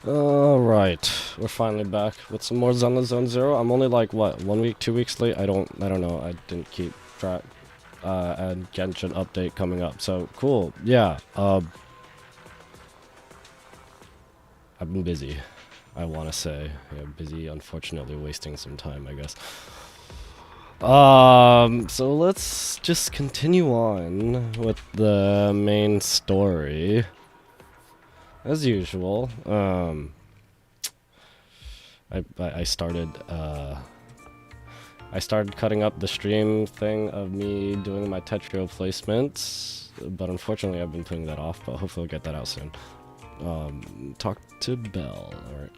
Alright, we're finally back with some more Zenless Zone Zero. I'm only like, what, 1 week, 2 weeks late? I don't know. I didn't keep track. And Genshin update coming up, so cool. Yeah, I've been busy, I want to say. Yeah, busy, unfortunately wasting some time, I guess. So let's just continue on with the main story. As usual, I started cutting up the stream thing of me doing my Tetrio placements, but unfortunately I've been putting that off, but hopefully I'll get that out soon. Talk to Bell. Alright.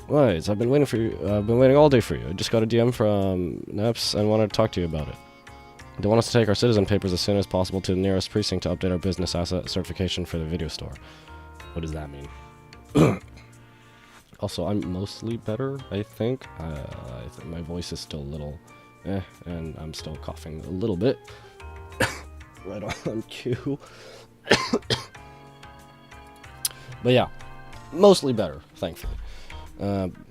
Right, I've been waiting for you. I've been waiting all day for you. I just got a DM from Neps and wanted to talk to you about it. They want us to take our citizen papers as soon as possible to the nearest precinct to update our business asset certification for the video store. What does that mean? Also, I'm mostly better, I think. I think my voice is still a little and I'm still coughing a little bit. Right on cue. But yeah, mostly better, thankfully.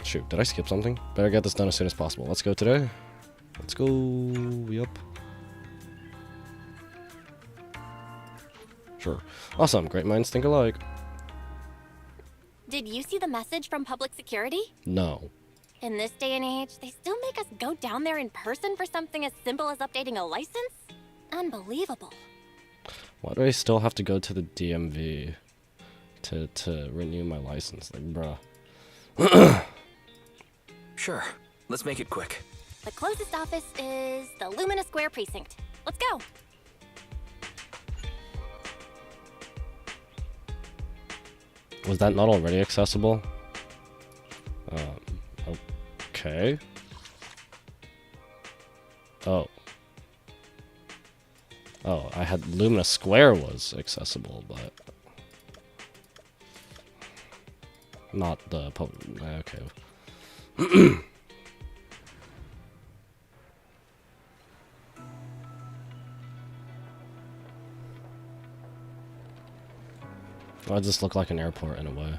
Shoot, did I skip something? Better get this done as soon as possible. Let's go today. Let's go. Yup. Sure. Awesome. Great minds think alike. Did you see the message from public security? No. In this day and age, they still make us go down there in person for something as simple as updating a license? Unbelievable. Why do I still have to go to the DMV to renew my license? Like, bruh. Sure. Let's make it quick. The closest office is the Lumina Square precinct. Let's go. Was that not already accessible? Okay. Oh. Oh, I had Lumina Square was accessible, but not the okay. Why does this look like an airport in a way?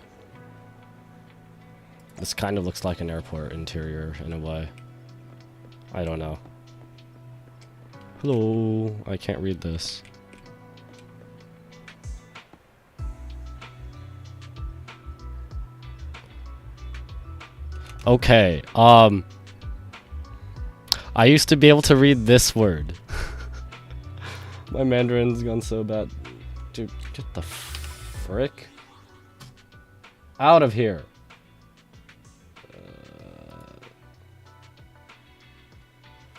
This kind of looks like an airport interior in a way. I don't know. Hello, I can't read this. Okay, I used to be able to read this word. My Mandarin's gone so bad. Dude, get the frick out of here.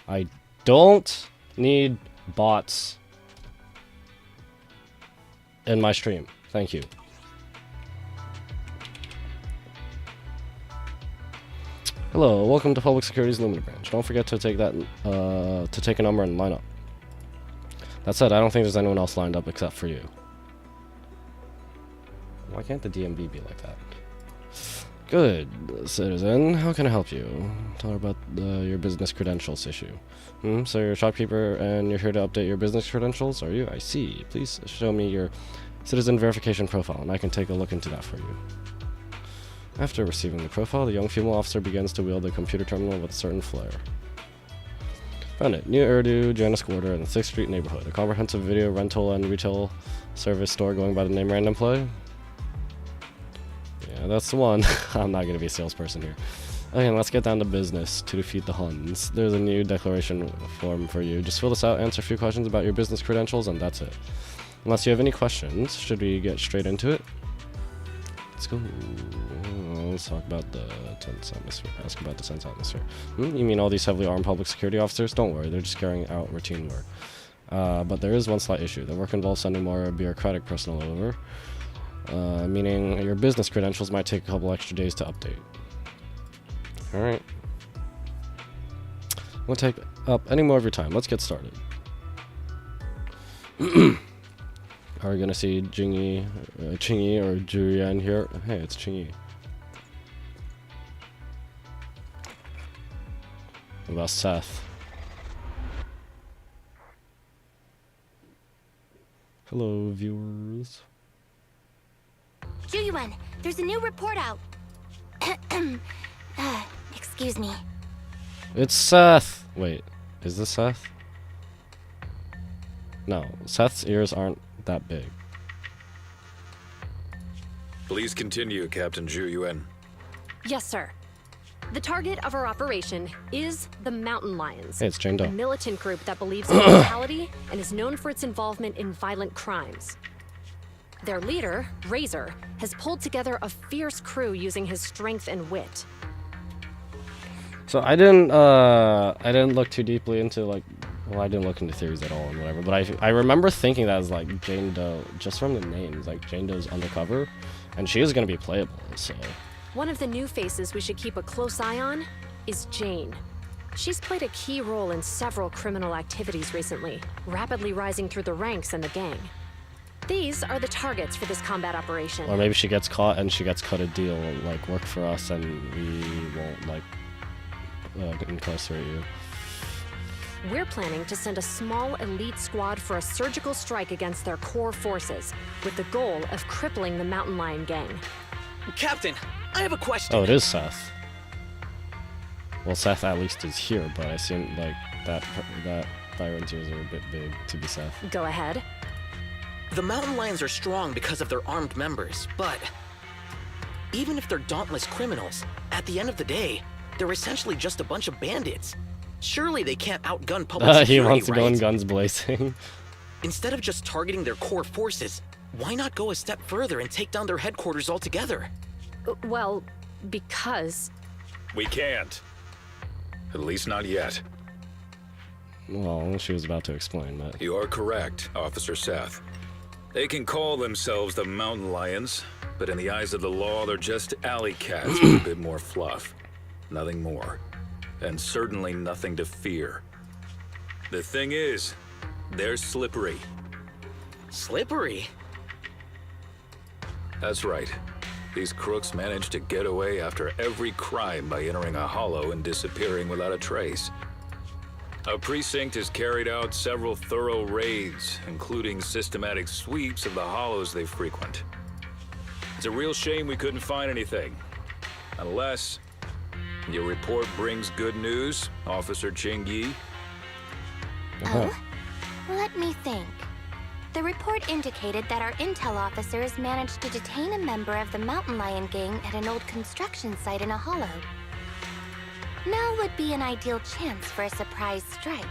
I don't need bots in my stream. Thank you. Hello, welcome to Public Security's Lumina branch. Don't forget to take that to take a number and line up. That said, I don't think there's anyone else lined up except for you. Why can't the DMV be like that? Good, citizen. How can I help you? Tell her about your business credentials issue. So you're a shopkeeper and you're here to update your business credentials, are you? I see. Please show me your citizen verification profile and I can take a look into that for you. After receiving the profile, the young female officer begins to wield the computer terminal with a certain flair. Found it. New Urdu, Janus Quarter, in the 6th Street neighborhood. A comprehensive video rental and retail service store going by the name Random Play. Yeah, that's the one. I'm not going to be a salesperson here. Okay, let's get down to business to defeat the Huns. There's a new declaration form for you. Just fill this out, answer a few questions about your business credentials, and that's it. Unless you have any questions, should we get straight into it? Let's go. Let's talk about the tense atmosphere. Ask about the tense atmosphere. You mean all these heavily armed public security officers? Don't worry, they're just carrying out routine work. But there is one slight issue. The work involves sending more bureaucratic personnel over. Meaning your business credentials might take a couple extra days to update. Alright. Won't take up any more of your time. Let's get started. Are we gonna see Chingy or Jurian here? Hey, it's Chingy. What about Seth? Hello, viewers. Juyuan, there's a new report out. Excuse me. It's Seth. Wait, is this Seth? No, Seth's ears aren't that big. Please continue, Captain Zhu Yuan. Yes, sir. The target of our operation is the Mountain Lions, Hey, it's Jane Doe. a militant group that believes in brutality and is known for its involvement in violent crimes. Their leader, Razor, has pulled together a fierce crew using his strength and wit. So I didn't look too deeply into like, well, I didn't look into theories at all and whatever, but I remember thinking that was like Jane Doe, just from the names, like Jane Doe's Undercover, and she is gonna be playable, so. One of the new faces we should keep a close eye on is Jane. She's played a key role in several criminal activities recently, rapidly rising through the ranks in the gang. These are the targets for this combat operation. Or maybe she gets caught and she gets cut a deal, like work for us and we won't like incarcerate you. We're planning to send a small elite squad for a surgical strike against their core forces, with the goal of crippling the Mountain Lion gang. Captain, I have a question. Oh, it is Seth. Well, Seth at least is here, but I seem like that Thyron's ears are a bit big to be Seth. Go ahead. The Mountain Lions are strong because of their armed members, but even if they're dauntless criminals, at the end of the day, they're essentially just a bunch of bandits. Surely they can't outgun public security, He wants to right? go in guns blazing. Instead of just targeting their core forces, why not go a step further and take down their headquarters altogether? Well, because... We can't. At least not yet. Well, she was about to explain that. You are correct, Officer Seth. They can call themselves the Mountain Lions, but in the eyes of the law, they're just alley cats with a bit more fluff. Nothing more. And certainly nothing to fear. The thing is, they're slippery. Slippery? That's right. These crooks manage to get away after every crime by entering a hollow and disappearing without a trace. Our precinct has carried out several thorough raids, including systematic sweeps of the hollows they frequent. It's a real shame we couldn't find anything. Unless your report brings good news, Officer Ching Yi. Oh? Let me think. The report indicated that our intel officers managed to detain a member of the Mountain Lion gang at an old construction site in a hollow. Now would be an ideal chance for a surprise strike.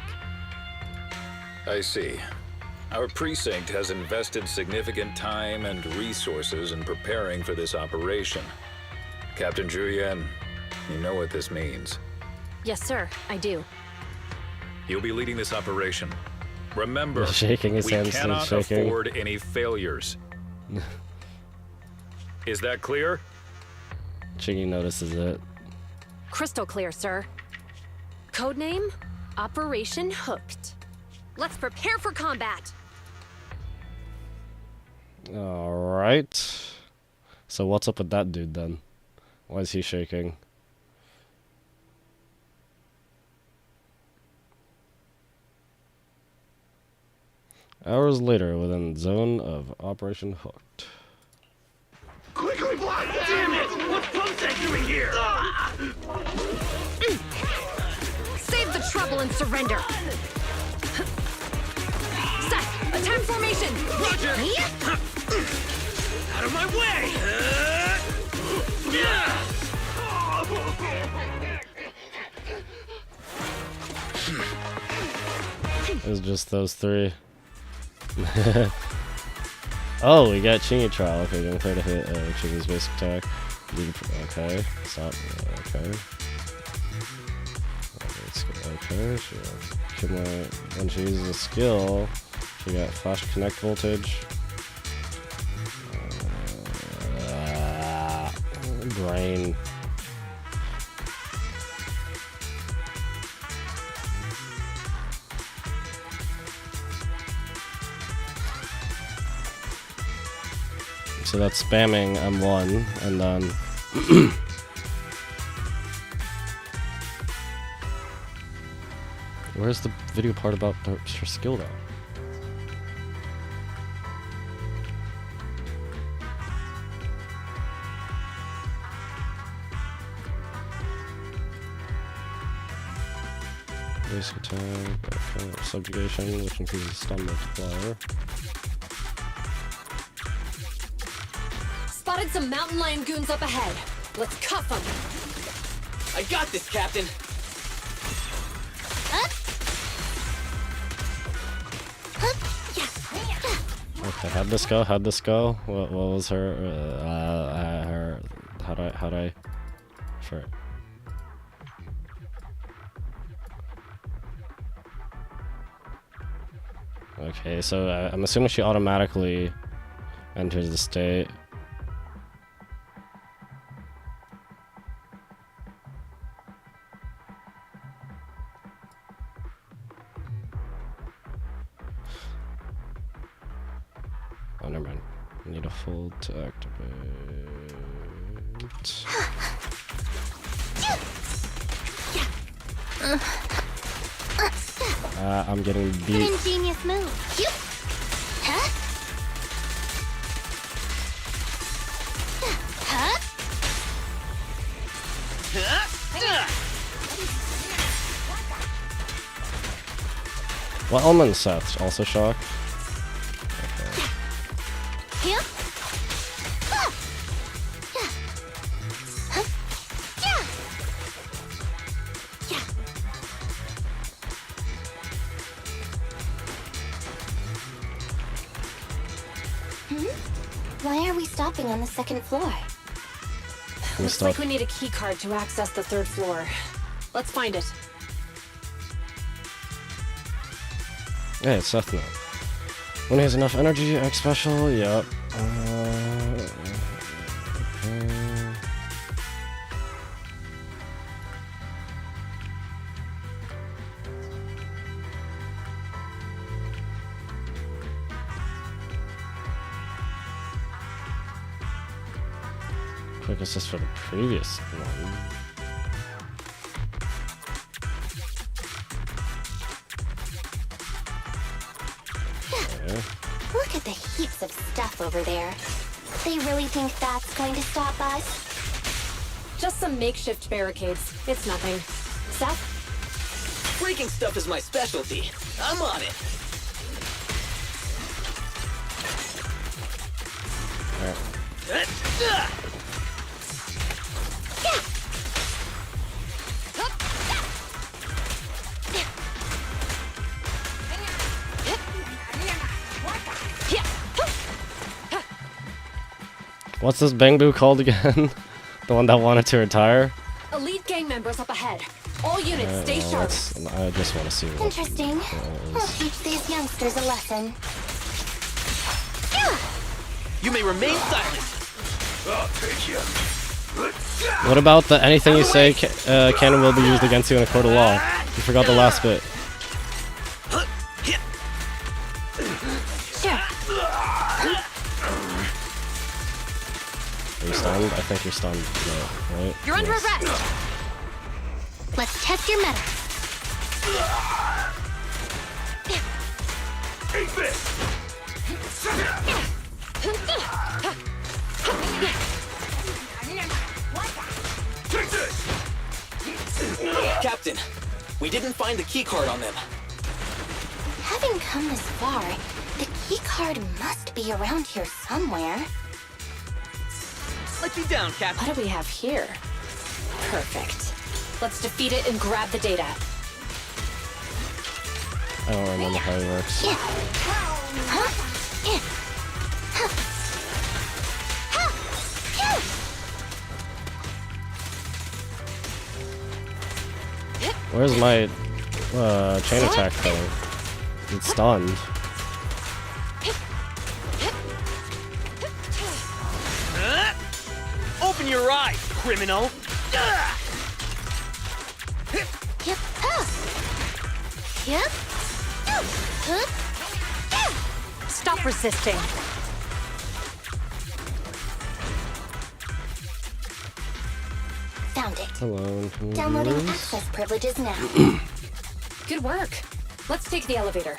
I see. Our precinct has invested significant time and resources in preparing for this operation. Captain Zhu Yuan, you know what this means. Yes, sir, I do. You'll be leading this operation. Remember, He's shaking his we hands, he's cannot shaking. afford any failures. Is that clear? Chingy notices it. Crystal clear, sir. Codename, Operation Hooked. Let's prepare for combat! Alright. So what's up with that dude then? Why is he shaking? Hours later, within zone of Operation Hooked. Quickly, Black! Damn it! What's Pumsec doing here? Save the trouble and surrender! Seth, attack formation! Roger! Out of my way! It's just those three. Oh, we got Chingy trial. Okay, gonna try to hit Chingy's basic attack. Okay, stop. Okay. Okay, when she uses a skill, she got flash connect voltage. Brain. So that's spamming M1, and then where's the video part about her skill though? Basic attack, okay. Subjugation, which increases stun multiplier. Spotted some mountain lion goons up ahead. Let's cuff them. I got this, Captain. Okay, how'd this go? How'd this go? What was her? How'd I? Sure. Okay, so I'm assuming she automatically enters the state. Oh, never mind. Need a full to activate. I'm getting An beat. ingenious move. Huh? Huh? What element, Seth? Also shock? Here? Why are we stopping on the second floor? Looks like we need a key card to access the third floor. Let's find it. Hey, it's Seth now. When he has enough energy, X special, yep. Okay. Quick assist for the previous one. Okay. Look at the heaps of stuff over there. They really think that's going to stop us? Just some makeshift barricades. It's nothing. Seth? Breaking stuff is my specialty. I'm on it. What's this Bangbu called again? The one that wanted to retire? Elite gang members up ahead. All units, stay Well, sharp. I just want to see what Interesting. it I'll is. teach these youngsters a lesson. You may remain silent. I'll take you. What about the anything you say canon will be used against you in a court of law? You forgot the last bit. Sure. Are you stunned? I think you're stunned. No, right? You're under Yes. arrest. Let's test your meta. Eat this. Take this. Captain, we didn't find the key card on them. Having come this far, the key card must be around here somewhere. Let you down, Captain. What do we have here? Perfect. Let's defeat it and grab the data. I don't remember how it works. Yeah. Huh? Yeah. Huh. Huh. Phew. Where's my chain attack thing? It's stunned. Open your eyes, criminal. Yep. Huh. Yep. Huh. Stop resisting. Found it. Hello. Downloading computers. access privileges now. Good work. Let's take the elevator.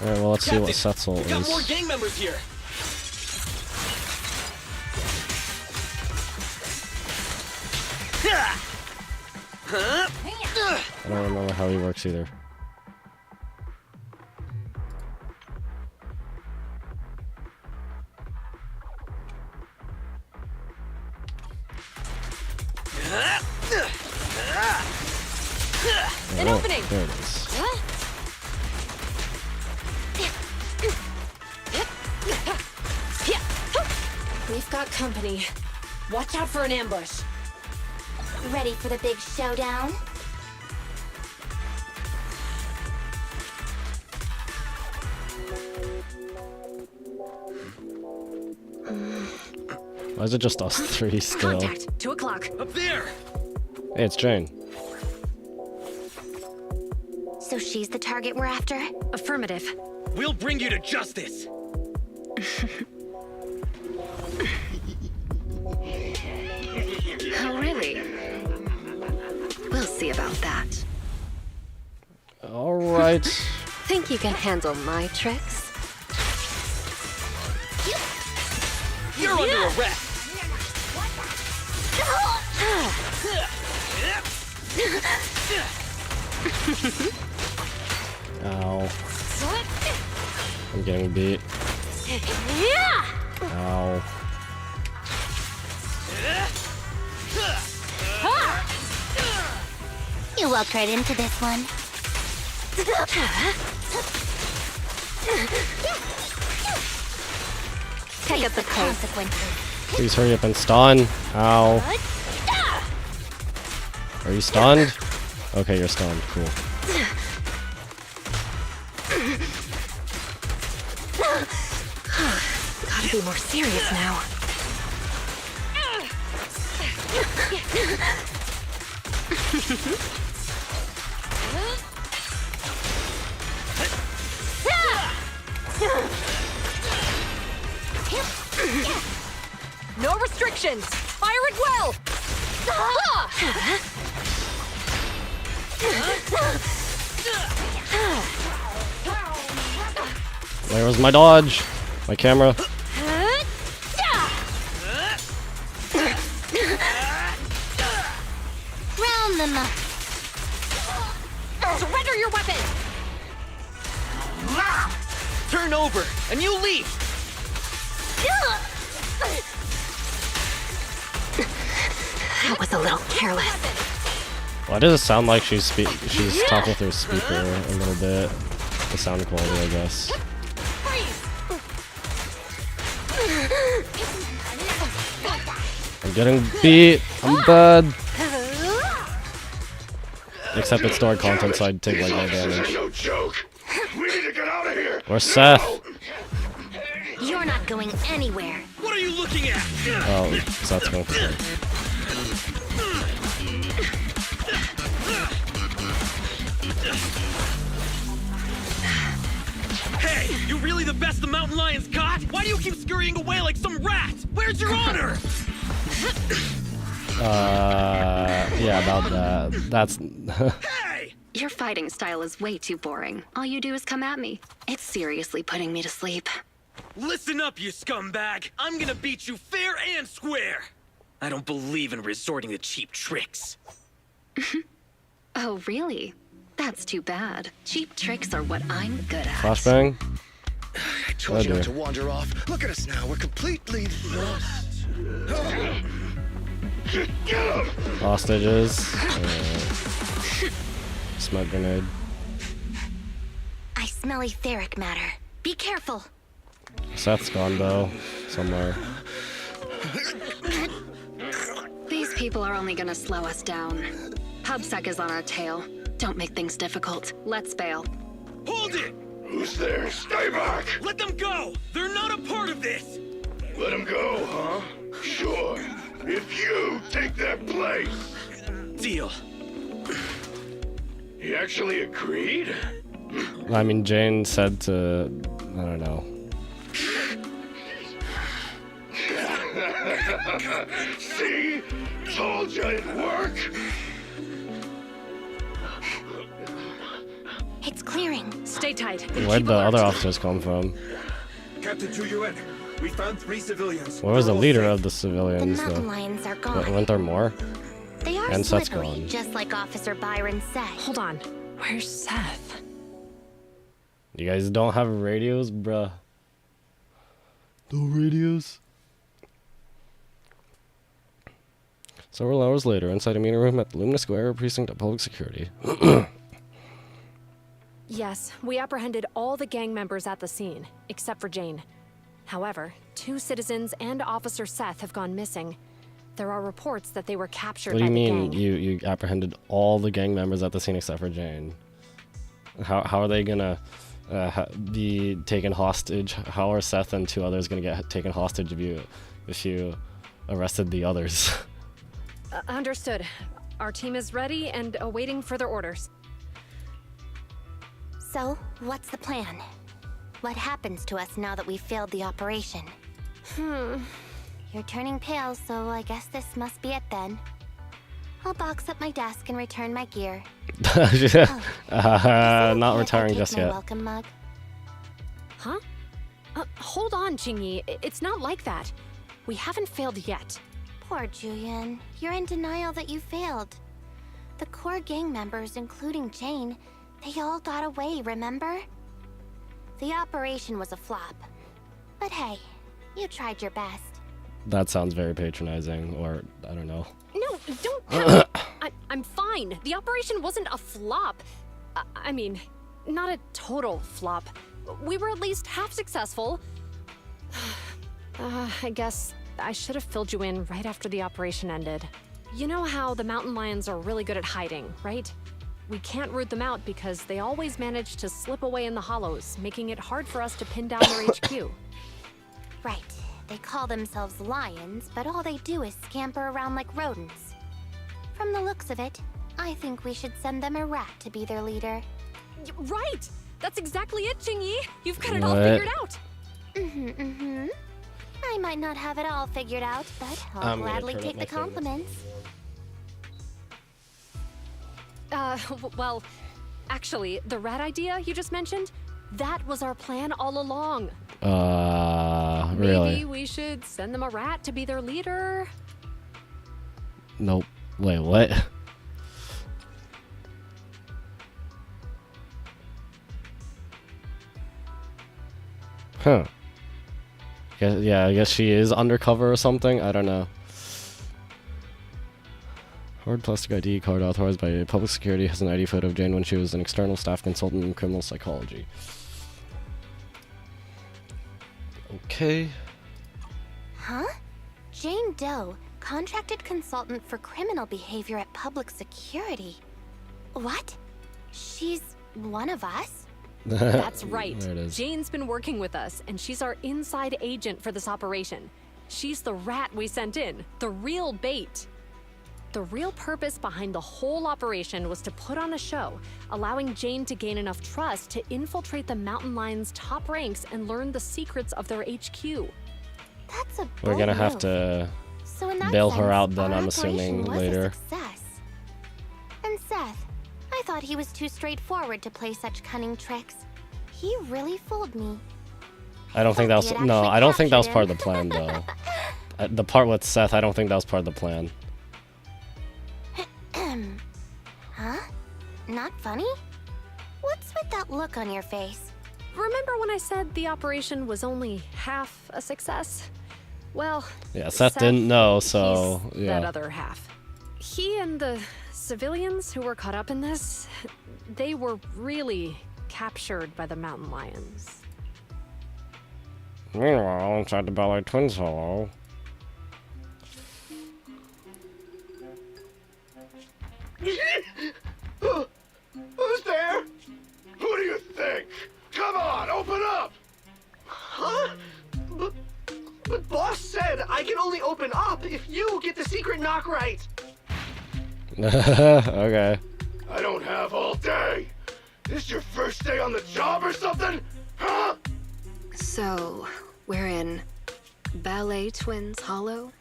Alright, well, let's see what Captain, Setzel we got more is. gang members here. I don't remember how he works either. An opening. There it is. We've got company. Watch out for an ambush. Ready for the big showdown? Why is it just us three still? Contact. 2 o'clock. Up there! Hey, it's Jane. So she's the target we're after? Affirmative. We'll bring you to justice! Oh, really? We'll see about that. Alright. Think you can handle my tricks? You're under arrest! Ow. I'm getting beat. Ow. You walked right into this one. Take up the coat. Consequences. Please hurry up and stun. Ow. Are you stunned? Okay, you're stunned. Cool. Gotta be more serious now. No restrictions. Fire at will. Where was my dodge? My camera. Round them up. Surrender your weapon. Turn over, and you leave! That was a little careless. Why does it sound like she's talking through a speaker a little bit? The sound quality, I guess. I'm getting beat. I'm dead. Except it's stored content, so I'd take like no damage. No joke! We need to get out of here! Where's Seth? You're not going anywhere. What are you looking at? Oh, Seth's going for him. Hey, you really the best the mountain lion's caught? Why do you keep scurrying away like some rat? Where's your honor? Yeah, about that. That's... Hey! Your fighting style is way too boring. All you do is come at me. It's seriously putting me to sleep. Listen up, you scumbag! I'm gonna beat you fair and square! I don't believe in resorting to cheap tricks. Oh, really? That's too bad. Cheap tricks are what I'm good at. Flashbang? I told you dear. not to wander off. Look at us now. We're completely lost. Get him! Hostages. Smoke grenade. I smell etheric matter. Be careful. Seth's gone though. Somewhere. These people are only gonna slow us down. PubSec is on our tail. Don't make things difficult. Let's bail. Hold it! Who's there? Stay back! Let them go! They're not a part of this! Let him go, huh? Sure. If you take their place. Deal. He actually agreed? I mean, Jane said to... I don't know. See? Told you it'd work. It's clearing. Stay tight. Where'd the other officers come from? Captain Chuyuan, we found 3 civilians. Where was the They're all leader safe. of the The civilians mountain though? lions are gone. Weren't there more? They are And Seth's slippery, gone. just like Officer Byron said. Hold on. Where's Seth? You guys don't have radios, bruh. No radios. Several hours later, inside a meeting room at the Lumina Square Precinct of Public Security. Yes, we apprehended all the gang members at the scene, except for Jane. However, 2 citizens and Officer Seth have gone missing. There are reports that they were captured What do by you the mean gang. you apprehended all the gang members at the scene except for Jane? How are they gonna be taken hostage? How are Seth and 2 others gonna get taken hostage if you arrested the others? Understood. Our team is ready and awaiting further orders. So, what's the plan? What happens to us now that we failed the operation? You're turning pale, so I guess this must be it then. I'll box up my desk and return my gear. Not retiring just yet. Welcome mug. Huh? Hold on, Jingyi. It's not like that. We haven't failed yet. Poor Julian. You're in denial that you failed. The core gang members, including Jane, they all got away, remember? The operation was a flop. But hey, you tried your best. That sounds very patronizing, or I don't know. No, don't. I'm fine. The operation wasn't a flop. I mean, not a total flop. We were at least half successful. I guess I should have filled you in right after the operation ended. You know how the mountain lions are really good at hiding, right? We can't root them out because they always manage to slip away in the hollows, making it hard for us to pin down their HQ. Right. They call themselves lions, but all they do is scamper around like rodents. From the looks of it, I think we should send them a rat to be their leader. Right! That's exactly it, Jingyi! You've got it all What? figured out! I might not have it all figured out, but I'll I'm gonna gladly turn up take my the compliments. Well, actually, the rat idea you just mentioned, that was our plan all along. Really? Maybe we should send them a rat to be their leader? Nope. Wait, what? Huh. Yeah, I guess she is undercover or something. I don't know. Hard plastic ID card authorized by public security has an ID photo of Jane when she was an external staff consultant in criminal psychology. Okay. Huh? Jane Doe, contracted consultant for criminal behavior at public security. What? She's one of us? That's right. There it is. Jane's been working with us, and she's our inside agent for this operation. She's the rat we sent in, the real bait. The real purpose behind the whole operation was to put on a show, allowing Jane to gain enough trust to infiltrate the mountain lions' top ranks and learn the secrets of their HQ. That's a We're bold gonna have move. to So in that bail her sense, out then, our I'm assuming, operation was later. a success. And Seth, I thought he was too straightforward to play such cunning tricks. He really fooled me. I don't think that was Thought we had no. actually I don't think that was captured part of the him. plan though. The part with Seth, I don't think that was part of the plan. Huh? Not funny? What's with that look on your face? Remember when I said the operation was only half a success? Well, Yeah, Seth didn't know, he's so yeah. that other half. He and the civilians who were caught up in this, they were really captured by the mountain lions. Meanwhile, inside the Ballet Twins Hollow. Who's there? Who do you think? Come on, open up! Huh? But boss said I can only open up if you get the secret knock right. Okay. I don't have all day. This your first day on the job or something? Huh? So, we're in Ballet Twins Hollow?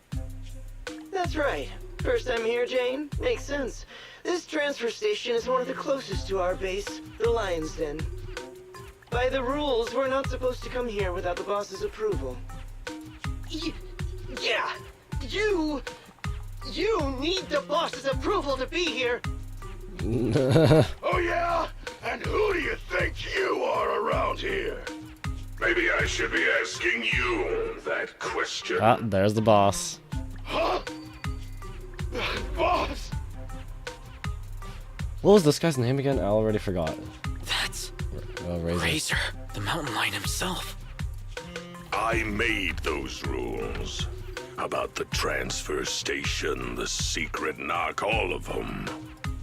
That's right. First time here, Jane? Makes sense. This transfer station is one of the closest to our base, the Lion's Den. By the rules, we're not supposed to come here without the boss's approval. Yeah, you... You need the boss's approval to be here. Oh yeah? And who do you think you are around here? Maybe I should be asking you that question. Ah, there's the boss. Huh? Boss! What was this guy's name again? I already forgot. That's Razor. Razor, the mountain lion himself. I made those rules. About the transfer station, the secret knock, all of them.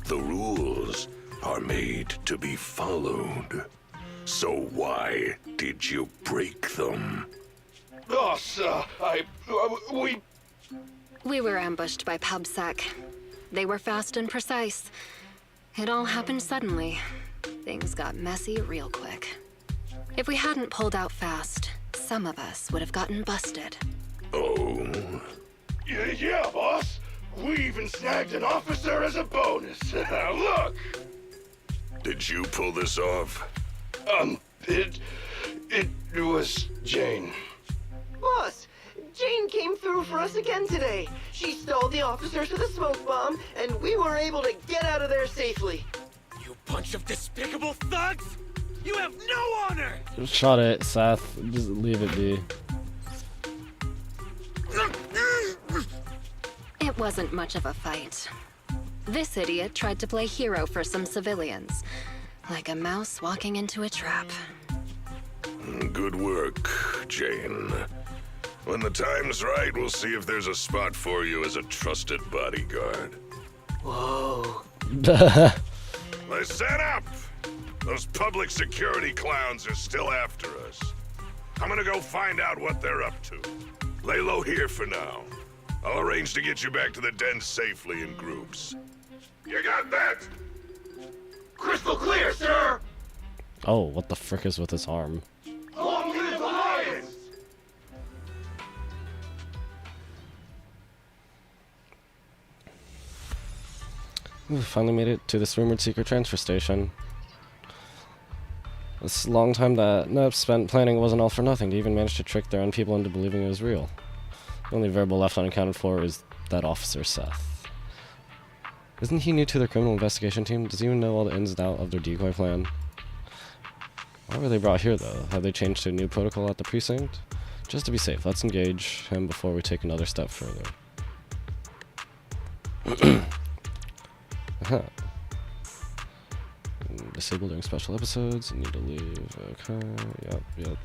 The rules are made to be followed. So why did you break them? Boss, We were ambushed by PubSec. They were fast and precise. It all happened suddenly. Things got messy real quick. If we hadn't pulled out fast, some of us would have gotten busted. Oh? Yeah, boss. We even snagged an officer as a bonus. Look! Did you pull this off? It was Jane. Boss, Jane came through for us again today. She stalled the officers with a smoke bomb, and we were able to get out of there safely. You bunch of despicable thugs! You have no honor! Shut it, Seth. Just leave it be. It wasn't much of a fight. This idiot tried to play hero for some civilians. Like a mouse walking into a trap. Good work, Jane. When the time's right, we'll see if there's a spot for you as a trusted bodyguard. Whoa. Listen up! Those public security clowns are still after us. I'm gonna go find out what they're up to. Lay low here for now. I'll arrange to get you back to the den safely in groups. You got that? Crystal clear, sir! Oh, what the frick is with his arm? Long live the Lions! We finally made it to this rumored secret transfer station. This long time that Neb spent planning wasn't all for nothing. They even managed to trick their own people into believing it was real. The only variable left unaccounted for is that officer Seth. Isn't he new to their criminal investigation team? Does he even know all the ins and outs of their decoy plan? Why were they brought here, though? Have they changed to a new protocol at the precinct? Just to be safe, let's engage him before we take another step further. Disable during special episodes. Need to leave. Okay. Yep.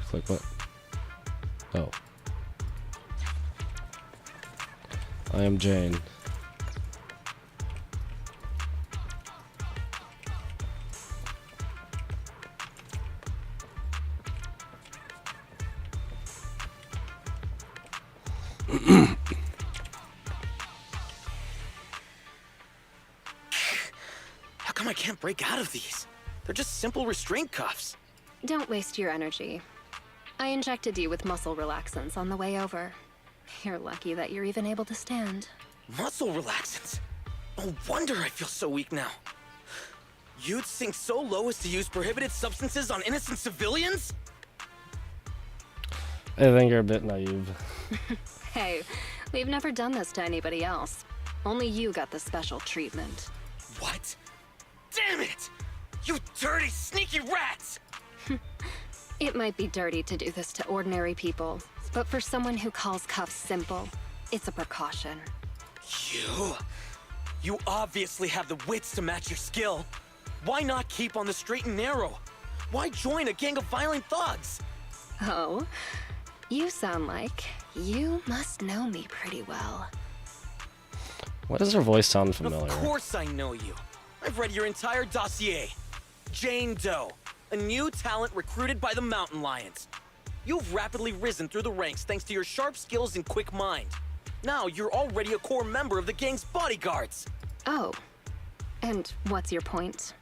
Click what? Oh. I am Jane. How come I can't break out of these? They're just simple restraint cuffs. Don't waste your energy. I injected you with muscle relaxants on the way over. You're lucky that you're even able to stand. Muscle relaxants? No wonder I feel so weak now. You'd sink so low as to use prohibited substances on innocent civilians? I think you're a bit naive. Hey, we've never done this to anybody else. Only you got the special treatment. What? Damn it! You dirty, sneaky rats! It might be dirty to do this to ordinary people, but for someone who calls cuffs simple, it's a precaution. You obviously have the wits to match your skill. Why not keep on the straight and narrow? Why join a gang of violent thugs? Oh, you sound like you must know me pretty well. Why does her voice sound familiar? Of course I know you. I've read your entire dossier. Jane Doe, a new talent recruited by the Mountain Lions. You've rapidly risen through the ranks thanks to your sharp skills and quick mind. Now you're already a core member of the gang's bodyguards. Oh, and what's your point?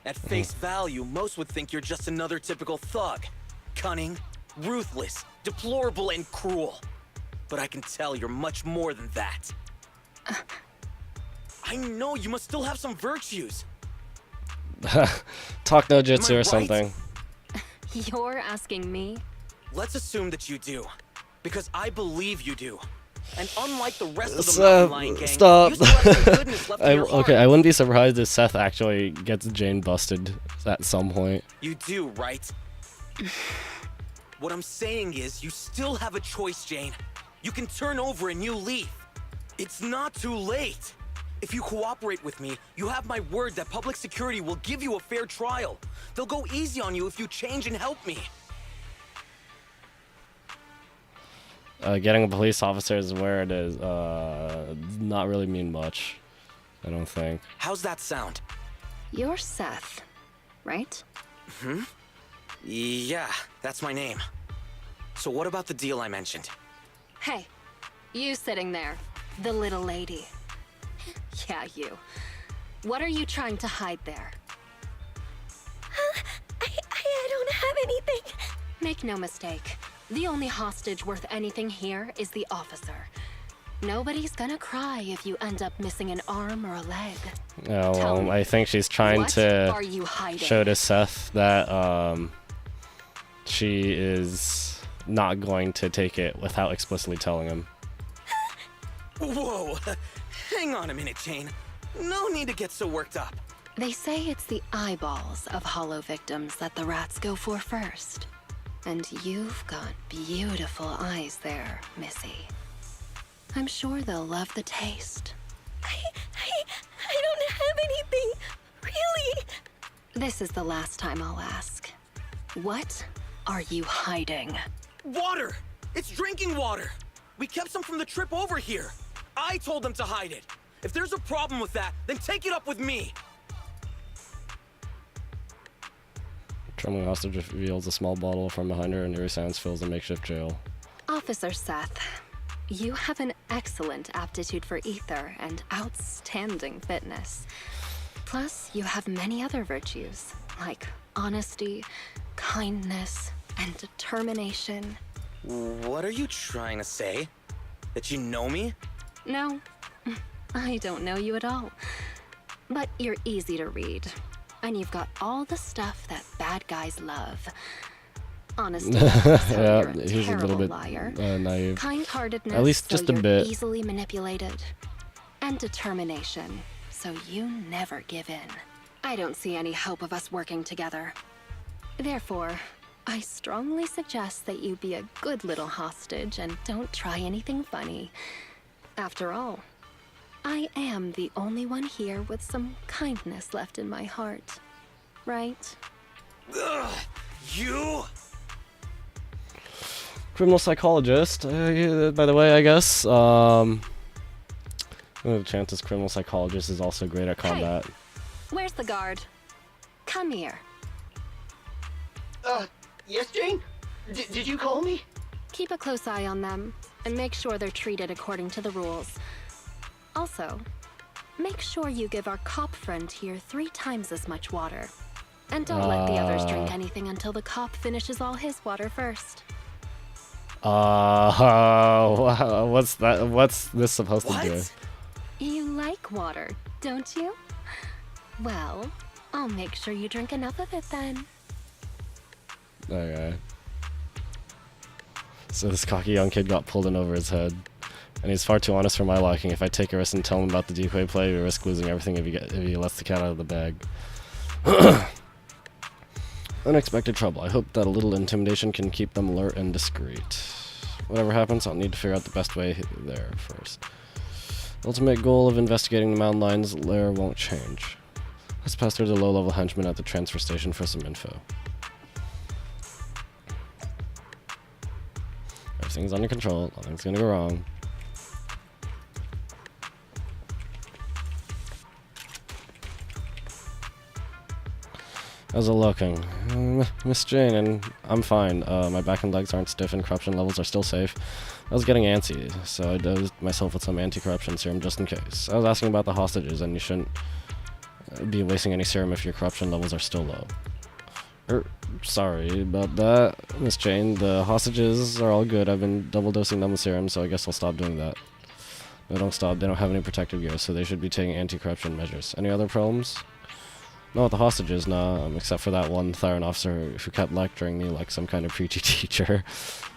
At face value, most would think you're just another typical thug. Cunning, ruthless, deplorable, and cruel. But I can tell you're much more than that. I know you must still have some virtues. Talk no Am I jutsu or right? something. You're asking me? Let's assume that you do. Because I believe you do. And unlike the rest of the Seth, Mountain Lion gang, stop. you still have some goodness left in your heart. Okay, I wouldn't be surprised if Seth actually gets Jane busted at some point. You do, right? What I'm saying is, you still have a choice, Jane. You can turn over a new leaf. It's not too late. If you cooperate with me, you have my word that public security will give you a fair trial. They'll go easy on you if you change and help me. Getting a police officer is where it is. Not really mean much, I don't think. How's that sound? You're Seth, right? Yeah, that's my name. So what about the deal I mentioned? Hey, you sitting there, the little lady. Yeah, you. What are you trying to hide there? I don't have anything. Make no mistake. The only hostage worth anything here is the officer. Nobody's gonna cry if you end up missing an arm or a leg. Yeah, Tell well, me, I think she's trying what to are you hiding? show to Seth that she is not going to take it without explicitly telling him. Whoa, hang on a minute, Jane. No need to get so worked up. They say it's the eyeballs of hollow victims that the rats go for first. And you've got beautiful eyes there, Missy. I'm sure they'll love the taste. I don't have anything. Really? This is the last time I'll ask. What are you hiding? Water! It's drinking water! We kept some from the trip over here. I told them to hide it. If there's a problem with that, then take it up with me. Trembling hostage reveals a small bottle from behind her, and eerie silence fills the makeshift jail. Officer Seth, you have an excellent aptitude for ether and outstanding fitness. Plus, you have many other virtues, like honesty, kindness, and determination. What are you trying to say? That you know me? No, I don't know you at all. But you're easy to read. And you've got all the stuff that bad guys love. Honesty, so Yeah, you're a he's a terrible little bit liar. naive. Kind-heartedness, At least so just a you're bit. easily manipulated. And determination, so you never give in. I don't see any hope of us working together. Therefore, I strongly suggest that you be a good little hostage and don't try anything funny. After all, I am the only one here with some kindness left in my heart. Right? Ugh, you? Criminal psychologist, yeah, by the way, I guess. The chances criminal psychologist is also great at combat. Hey, where's the guard? Come here. Yes, Jane? Did you call me? Keep a close eye on them, and make sure they're treated according to the rules. Also, make sure you give our cop friend here 3 times as much water. And don't let the others drink anything until the cop finishes all his water first. What's that? What's this supposed to do? What? You like water, don't you? Well, I'll make sure you drink enough of it then. Okay. So this cocky young kid got pulled in over his head. And he's far too honest for my liking. If I take a risk and tell him about the decoy play, we risk losing everything if he lets the cat out of the bag. Unexpected trouble. I hope that a little intimidation can keep them alert and discreet. Whatever happens, I'll need to figure out the best way there first. Ultimate goal of investigating the mountain lion's lair won't change. Let's pass through the low-level henchman at the transfer station for some info. Everything's under control. Nothing's gonna go wrong. How's it looking? Miss Jane, and I'm fine. My back and legs aren't stiff and corruption levels are still safe. I was getting antsy, so I dosed myself with some anti-corruption serum just in case. I was asking about the hostages, and you shouldn't be wasting any serum if your corruption levels are still low. Sorry about that, Miss Jane. The hostages are all good. I've been double dosing them with serum, so I guess I'll stop doing that. No, don't stop. They don't have any protective gear, so they should be taking anti-corruption measures. Any other problems? Not with the hostages, nah, except for that one Theron officer who kept lecturing me like some kind of preachy teacher.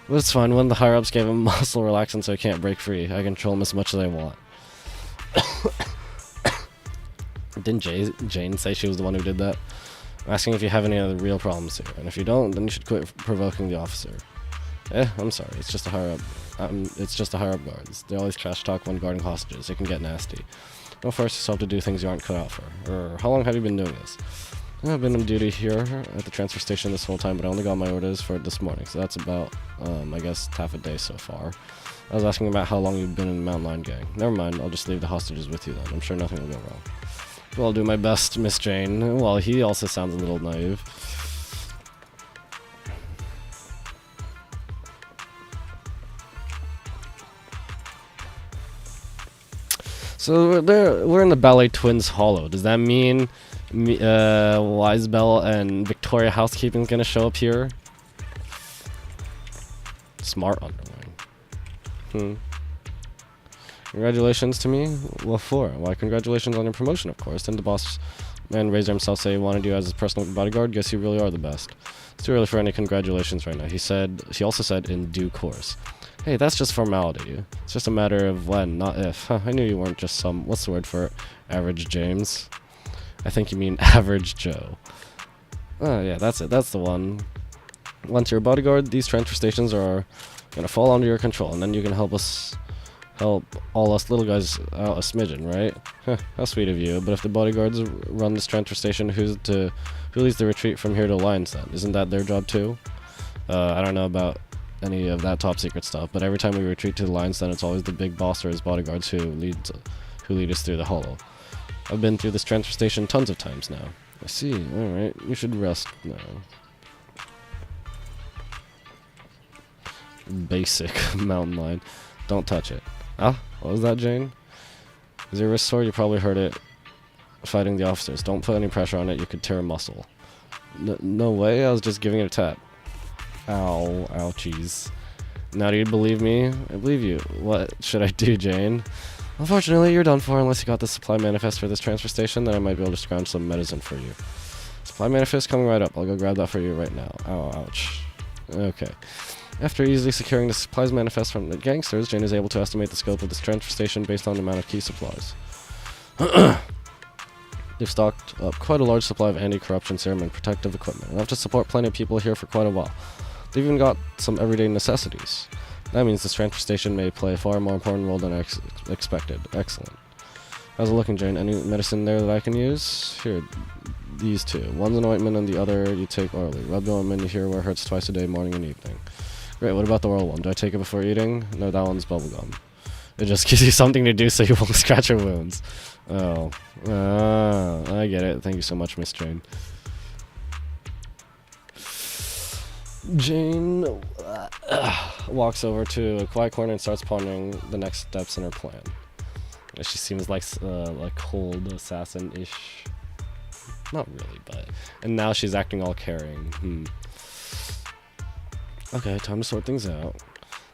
But it's fine, one of the higher-ups gave him muscle relaxant so he can't break free. I control him as much as I want. Didn't Jane say she was the one who did that? I'm asking if you have any other real problems here, and if you don't, then you should quit provoking the officer. I'm sorry, it's just a higher-up. It's just the higher-up guards. They always trash talk when guarding hostages. It can get nasty. Don't force yourself to do things you aren't cut out for. How long have you been doing this? I've been on duty here at the transfer station this whole time, but I only got my orders for it this morning, so that's about, I guess, half a day so far. I was asking about how long you've been in the Mountain Lion gang. Never mind, I'll just leave the hostages with you then. I'm sure nothing will go wrong. Well, I'll do my best, Miss Jane. Well, he also sounds a little naive. So we're in the Ballet Twins Hollow. Does that mean Wisebell and Victoria Housekeeping's gonna show up here? Smart underling. Congratulations to me? What for? Why, congratulations on your promotion, of course. Didn't the boss man Razor himself say he wanted you as his personal bodyguard? Guess you really are the best. It's too early for any congratulations right now. He also said in due course. Hey, that's just formality. It's just a matter of when, not if. Huh, I knew you weren't just some, what's the word for it? Average James? I think you mean average Joe. Oh, yeah, that's it. That's the one. Once you're a bodyguard, these transfer stations are gonna fall under your control, and then you can help all us little guys out a smidgen, right? Huh, how sweet of you. But if the bodyguards run this transfer station, who leads the retreat from here to Alliance then? Isn't that their job too? I don't know about any of that top secret stuff, but every time we retreat to the lines, then it's always the big boss or his bodyguards who lead us through the hollow. I've been through this transfer station tons of times now. I see. Alright, you should rest now. Basic mountain lion. Don't touch it. Ah, what was that, Jane? Is your wrist sore? You probably heard it fighting the officers. Don't put any pressure on it, you could tear a muscle. No way, I was just giving it a tap. Ow, ouchies. Now do you believe me? I believe you. What should I do, Jane? Unfortunately, you're done for unless you got the supply manifest for this transfer station, then I might be able to scrounge some medicine for you. Supply manifest coming right up. I'll go grab that for you right now. Ow, ouch. Okay. After easily securing the supplies manifest from the gangsters, Jane is able to estimate the scope of this transfer station based on the amount of key supplies. They've stocked up quite a large supply of anti-corruption serum and protective equipment, enough to support plenty of people here for quite a while. They've even got some everyday necessities. That means this transfer station may play a far more important role than expected. Excellent. How's it looking, Jane? Any medicine there that I can use? Here, these two. One's an ointment and the other you take orally. Rub the ointment here where it hurts twice a day, morning and evening. Great, what about the oral one? Do I take it before eating? No, that one's bubblegum. It just gives you something to do so you won't scratch your wounds. Oh. I get it. Thank you so much, Miss Jane. Jane walks over to a quiet corner and starts pondering the next steps in her plan. She seems like cold assassin-ish. Not really, but... And now she's acting all caring. Okay, time to sort things out.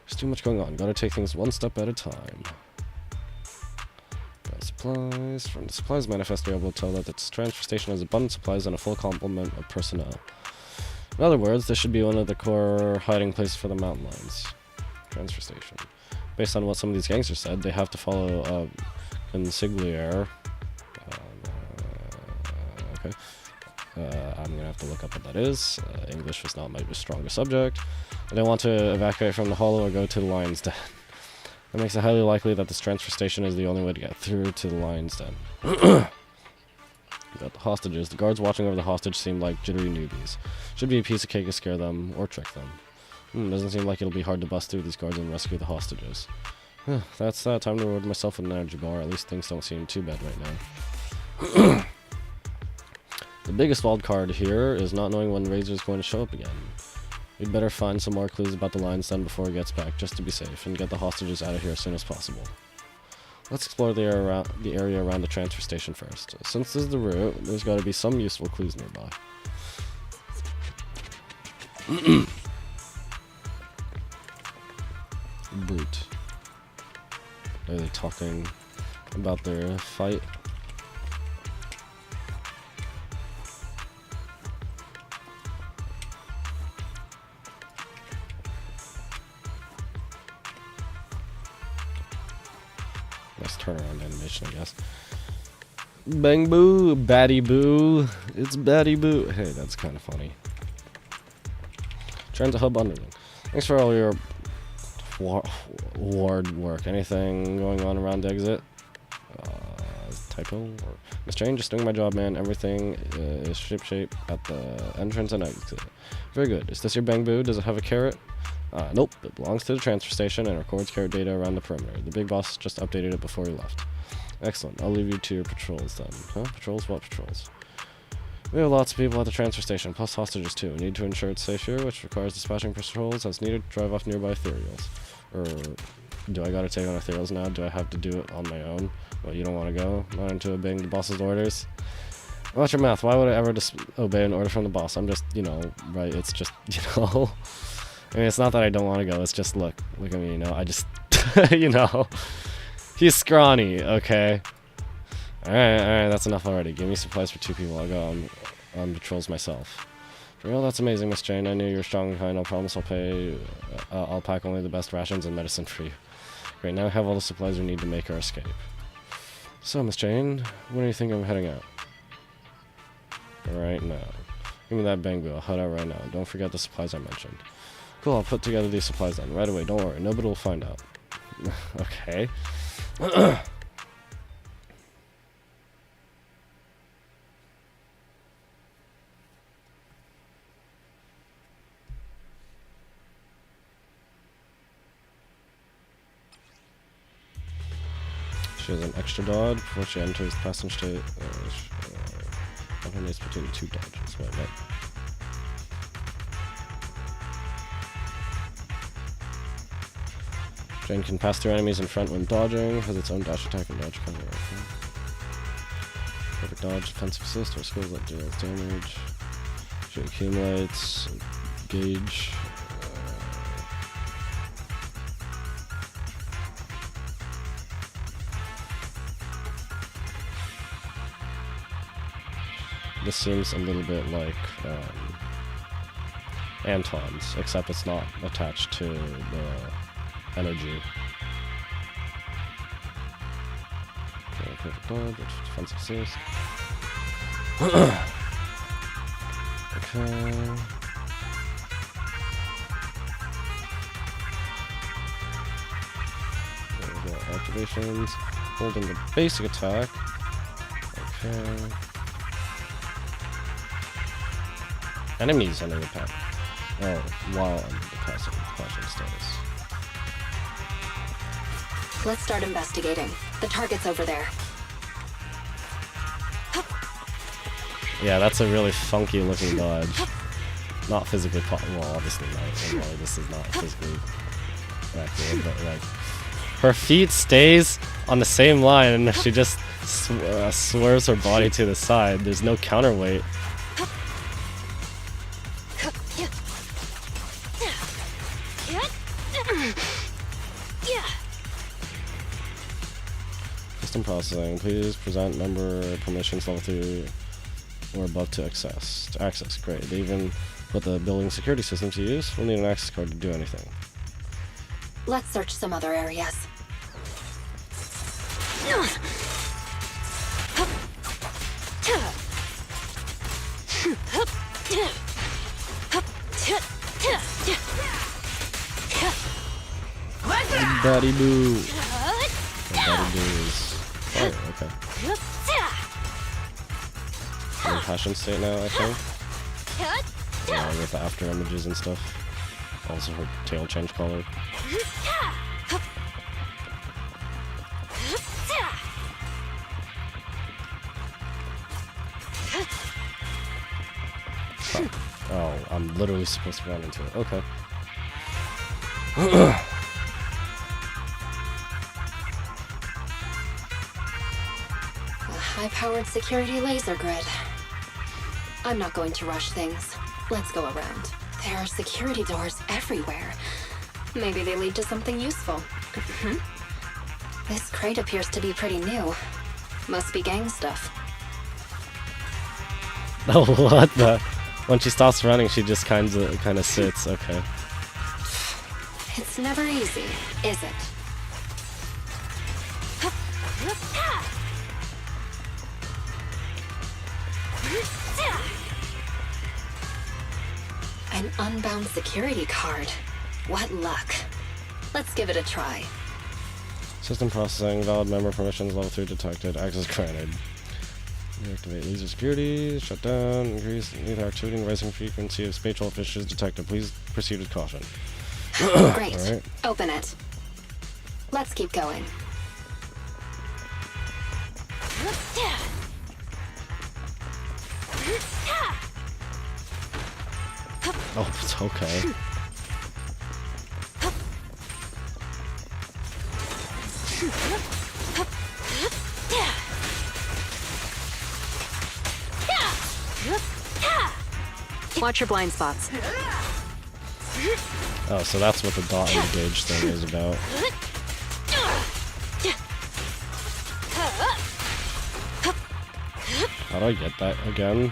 There's too much going on. Gotta take things one step at a time. Got supplies. From the supplies manifest, you're able to tell that this transfer station has abundant supplies and a full complement of personnel. In other words, this should be one of the core hiding places for the mountain lions. Transfer station. Based on what some of these gangsters said, they have to follow consigliere. Okay. I'm gonna have to look up what that is. English was not my strongest subject. And they want to evacuate from the hollow or go to the lion's den. That makes it highly likely that this transfer station is the only way to get through to the lion's den. We got the hostages. The guards watching over the hostage seem like jittery newbies. Should be a piece of cake to scare them or trick them. Doesn't seem like it'll be hard to bust through these guards and rescue the hostages. That's that. Time to reward myself with an energy bar. At least things don't seem too bad right now. The biggest wild card here is not knowing when Razor's going to show up again. We'd better find some more clues about the lion's den before he gets back, just to be safe, and get the hostages out of here as soon as possible. Let's explore the area around the transfer station first. Since this is the route, there's got to be some useful clues nearby. Brute. Are they talking about their fight? animation, I guess. Bang boo, batty boo. It's batty boo. Hey, that's kind of funny. Transit Hub Underling. Thanks for all your ward work. Anything going on around the exit? Typo? Or Miss Jane, just doing my job, man. Everything is ship-shape at the entrance and exit. Very good. Is this your bang boo? Does it have a carrot? Nope. It belongs to the transfer station and records carrot data around the perimeter. The big boss just updated it before he left. Excellent. I'll leave you to your patrols then. Huh? Patrols? What patrols? We have lots of people at the transfer station, plus hostages too. We need to ensure it's safe here, which requires dispatching patrols as needed to drive off nearby ethereals. Do I gotta take on ethereals now? Do I have to do it on my own? Well, you don't want to go? Not into obeying the boss's orders? Watch your mouth. Why would I ever obey an order from the boss? I'm just, you know, right? It's just, you know. I mean, it's not that I don't want to go. It's just, look at me, you know. I just, you know. He's scrawny, okay? Alright, that's enough already. Give me supplies for 2 people. I'll go on patrols myself. For real, that's amazing, Miss Jane. I knew you were strong and kind. I promise I'll pay. I'll pack only the best rations and medicine for you. Great, now I have all the supplies we need to make our escape. So, Miss Jane, when do you think I'm heading out? Right now. Give me that bangoo. I'll head out right now. Don't forget the supplies I mentioned. Cool, I'll put together these supplies then. Right away, don't worry. Nobody will find out. Okay. She has an extra dodge before she enters the passenger state. Alternates between 2 dodges. Wait, what? Jane can pass through enemies in front when dodging. Has its own dash attack and dodge cover. Okay. Perfect dodge, defensive assist, or skills that deals damage. She accumulates. Gauge. This seems a little bit like Anton's, except it's not attached to the energy. Okay, perfect dodge, defensive assist. Okay. There we go, activations. Holding the basic attack. Okay. Enemies under attack. Oh, while under the passive status. Let's start investigating. The target's over there. Yeah, that's a really funky looking dodge. Not physically well, obviously not. Well, this is not physically accurate, but like her feet stays on the same line and she just swerves her body to the side. There's no counterweight. System processing. Please present number permissions level 2 or above to access. Great. They even put the building security system to use. We'll need an access card to do anything. Let's search some other areas. Daddy boo. Daddy boos. Oh, okay. In passion state now, I think. Yeah, with the after images and stuff. Also, her tail change color. Oh, I'm literally supposed to run into it. Okay. High-powered security laser grid. I'm not going to rush things. Let's go around. There are security doors everywhere. Maybe they lead to something useful. This crate appears to be pretty new. Must be gang stuff. Oh, what the? When she stops running, she just kind of sits. Okay. It's never easy, is it? Unbound security card. What luck. Let's give it a try. System processing, valid member permissions, level 3 detected, access granted. Deactivate laser security, shut down, increase either activity and rising frequency of spatial fishes detected. Please proceed with caution. Great. Alright. Open it. Let's keep going. Oh, it's okay. Watch your blind spots. Oh, so that's what the dot and the gauge thing is about. How do I get that again?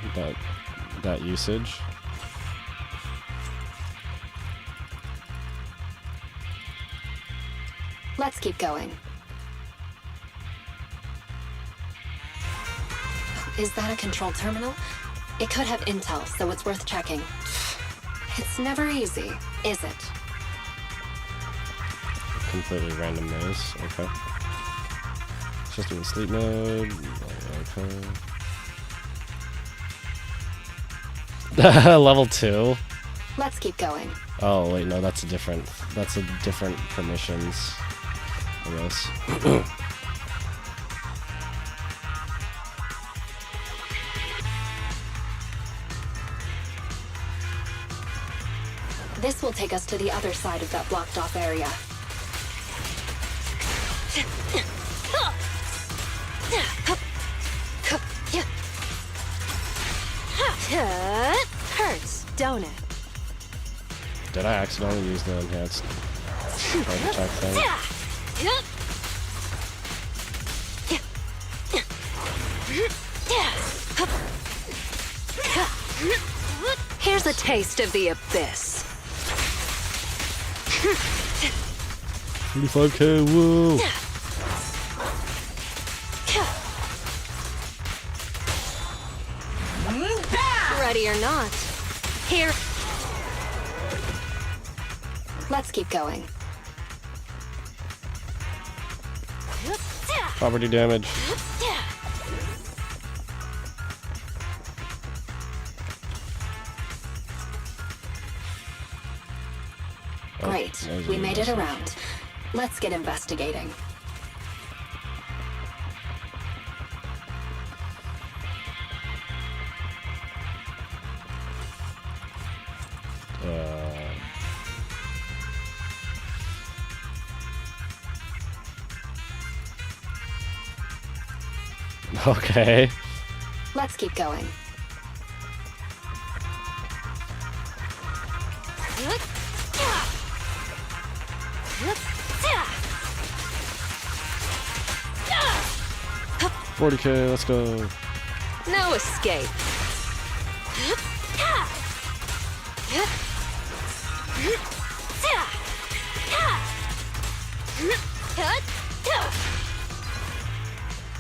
That usage? Let's keep going. Is that a control terminal? It could have intel, so it's worth checking. It's never easy, is it? Completely random noise. Okay. System in sleep mode. Okay. Level 2. Let's keep going. Oh wait, no, that's a different permissions, I guess. This will take us to the other side of that blocked off area. Hurts, don't it? Did I accidentally use the enhanced charge attack thing? Here's a taste of the abyss. 35k, woo! Ready or not. Here. Let's keep going. Property damage. Great. We made it around. Let's get investigating. Okay. Let's keep going. $40k, let's go. No escape.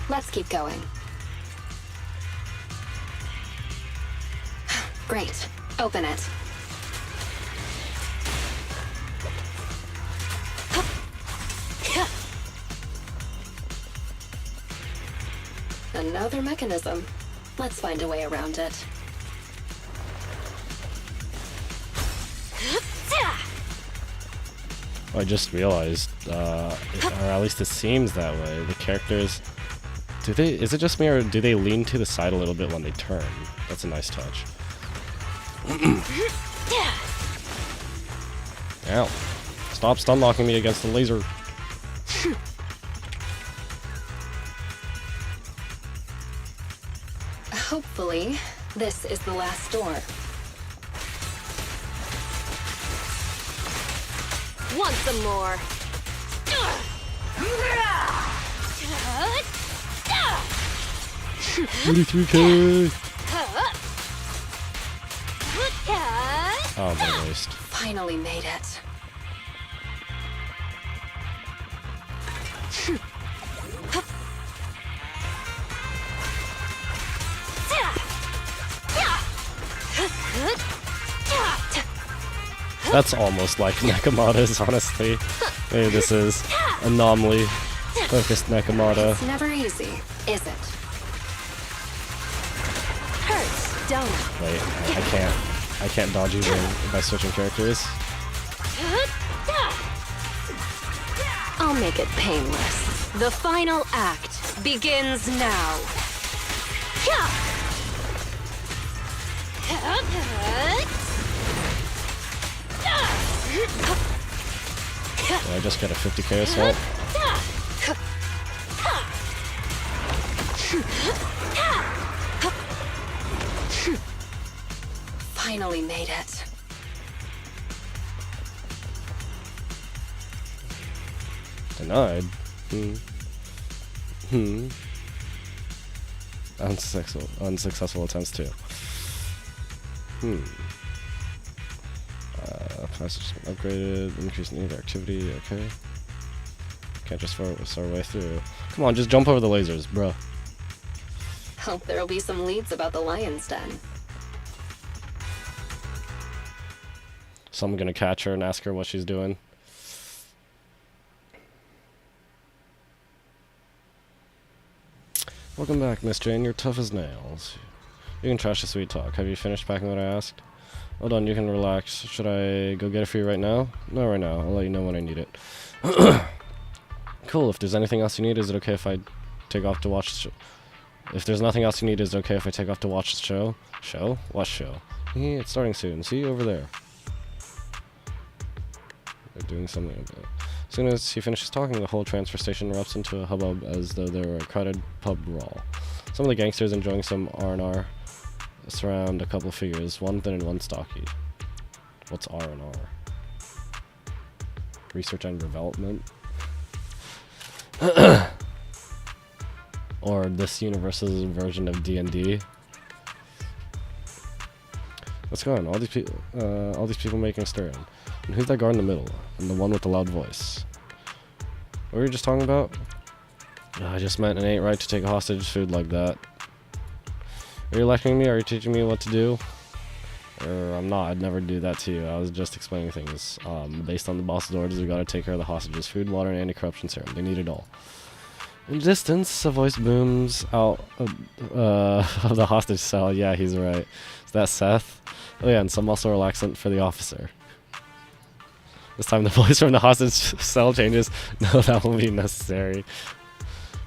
Let's keep going. Great. Open it. Another mechanism. Let's find a way around it. I just realized, or at least it seems that way. The characters, is it just me or do they lean to the side a little bit when they turn? That's a nice touch. Ow. Stop stun locking me against the laser. Hopefully, this is the last door. Want some more? 33k! Oh, what a waste. Finally made it. That's almost like Nekomata's, honestly. Maybe this is anomaly focused Nekomata. It's never easy, is it? Hurts, don't it? Wait, I can't dodge even by switching characters. I'll make it painless. The final act begins now. Did I just get a 50k assault? Finally made it. Denied. Unsuccessful attempts too. Passage upgraded, increase in either activity, okay. Can't just force our way through. Come on, just jump over the lasers, bro. Hope there'll be some leads about the lion's den. So I'm gonna catch her and ask her what she's doing. Welcome back, Miss Jane. You're tough as nails. You can trash the sweet talk. Have you finished packing what I asked? Hold on, you can relax. Should I go get it for you right now? No, right now. I'll let you know when I need it. Cool. If there's anything else you need, is it okay if I take off to watch the show? If there's nothing else you need, is it okay if I take off to watch the show? Show? What show? It's starting soon. See you over there. They're doing something about it. As soon as he finishes talking, the whole transfer station erupts into a hubbub as though there were a crowded pub brawl. Some of the gangsters enjoying some R&R surround a couple of figures, one thin and one stocky. What's R&R? Research and development? Or this universe's version of D&D? What's going on? All these people making a stir. And who's that guard in the middle? And the one with the loud voice? What were you just talking about? I just meant it ain't right to take a hostage food like that. Are you lecturing me? Are you teaching me what to do? I'm not. I'd never do that to you. I was just explaining things. Based on the boss's orders, we gotta take care of the hostages. Food, water, and anti-corruption serum. They need it all. In the distance, a voice booms out of the hostage cell. Yeah, he's right. Is that Seth? Oh yeah, and some muscle relaxant for the officer. This time the voice from the hostage cell changes. No, that won't be necessary.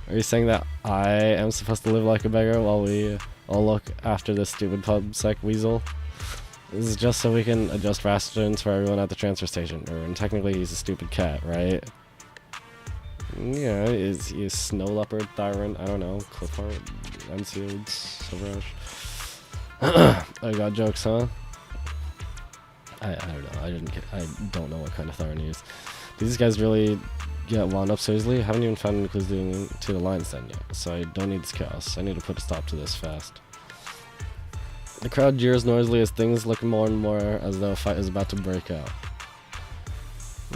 Are you saying that I am supposed to live like a beggar while we all look after this stupid pub sec weasel? This is just so we can adjust rations for everyone at the transfer station. And technically he's a stupid cat, right? Yeah, is he a snow leopard, tyrant? I don't know. Clifford, Enfield, Silverash. I got jokes, huh? I don't know. I don't know what kind of tyrant he is. Do these guys really get wound up so easily? I haven't even found any clues to the lion's den yet, so I don't need this chaos. I need to put a stop to this fast. The crowd jeers noisily as things look more and more as though a fight is about to break out.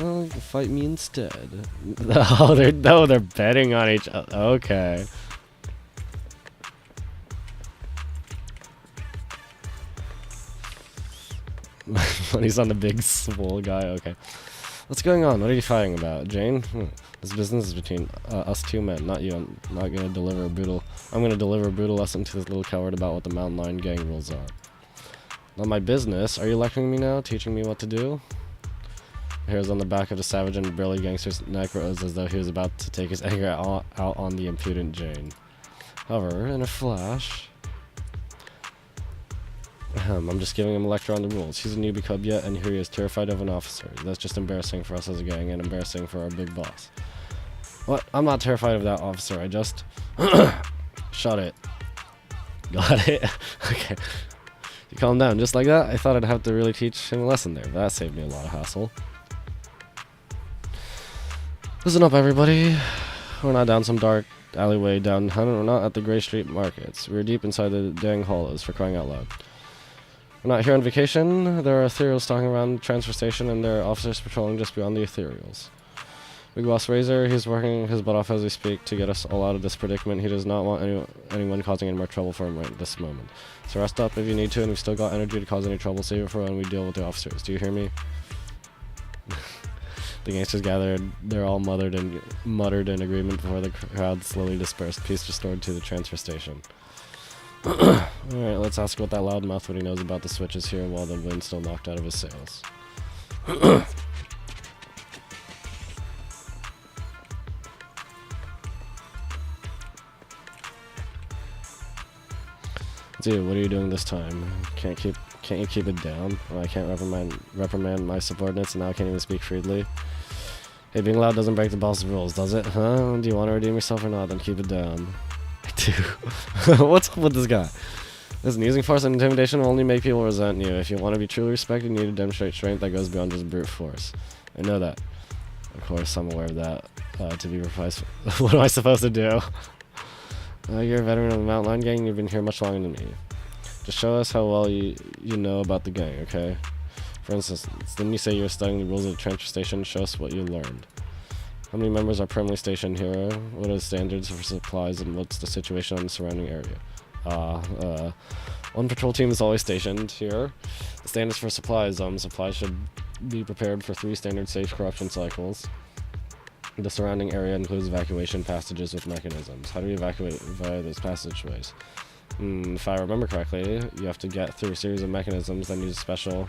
Well, fight me instead. They're betting on each other. Okay. When he's on the big swole guy. Okay. What's going on? What are you fighting about, Jane? This business is between us two men, not you. I'm gonna deliver a brutal lesson to this little coward about what the mountain lion gang rules are. Not my business. Are you lecturing me now? Teaching me what to do? Hairs on the back of the savage and burly gangster's neck rose as though he was about to take his anger out on the impudent Jane. However, in a flash... I'm just giving him a lecture on the rules. He's a newbie cub yet, and here he is terrified of an officer. That's just embarrassing for us as a gang, and embarrassing for our big boss. What? I'm not terrified of that officer. I just... Shut it. Got it? Okay. You calm down just like that? I thought I'd have to really teach him a lesson there, but that saved me a lot of hassle. Listen up, everybody. We're not down some dark alleyway downtown. We're not at the Gray Street markets. We're deep inside the dang hollows, for crying out loud. We're not here on vacation. There are ethereals stalking around the transfer station, and there are officers patrolling just beyond the ethereals. Big Boss Razor, he's working his butt off as we speak to get us all out of this predicament. He does not want anyone causing any more trouble for him right this moment. So rest up if you need to, and we've still got energy to cause any trouble, save it for when we deal with the officers. Do you hear me? The gangsters gathered. They're all muttered in agreement before the crowd slowly dispersed. Peace restored to the transfer station. Alright, let's ask what that loudmouth what he knows about the switches here while the wind's still knocked out of his sails. Dude, what are you doing this time? Can't you keep it down? Well, I can't reprimand my subordinates, and now I can't even speak freely. Hey, being loud doesn't break the boss's rules, does it? Huh? Do you want to redeem yourself or not? Then keep it down. I do. What's up with this guy? Listen, using force and intimidation will only make people resent you. If you want to be truly respected, you need to demonstrate strength that goes beyond just brute force. I know that. Of course, I'm aware of that. To be precise, what am I supposed to do? You're a veteran of the Mountain Lion Gang, and you've been here much longer than me. Just show us how well you know about the gang, okay? For instance, didn't you say you were studying the rules of the transfer station? Show us what you learned. How many members are permanently stationed here? What are the standards for supplies, and what's the situation on the surrounding area? One patrol team is always stationed here. The standards for supplies, supplies should be prepared for 3 standard safe corruption cycles. The surrounding area includes evacuation passages with mechanisms. How do we evacuate via those passageways? If I remember correctly, you have to get through a series of mechanisms that need a special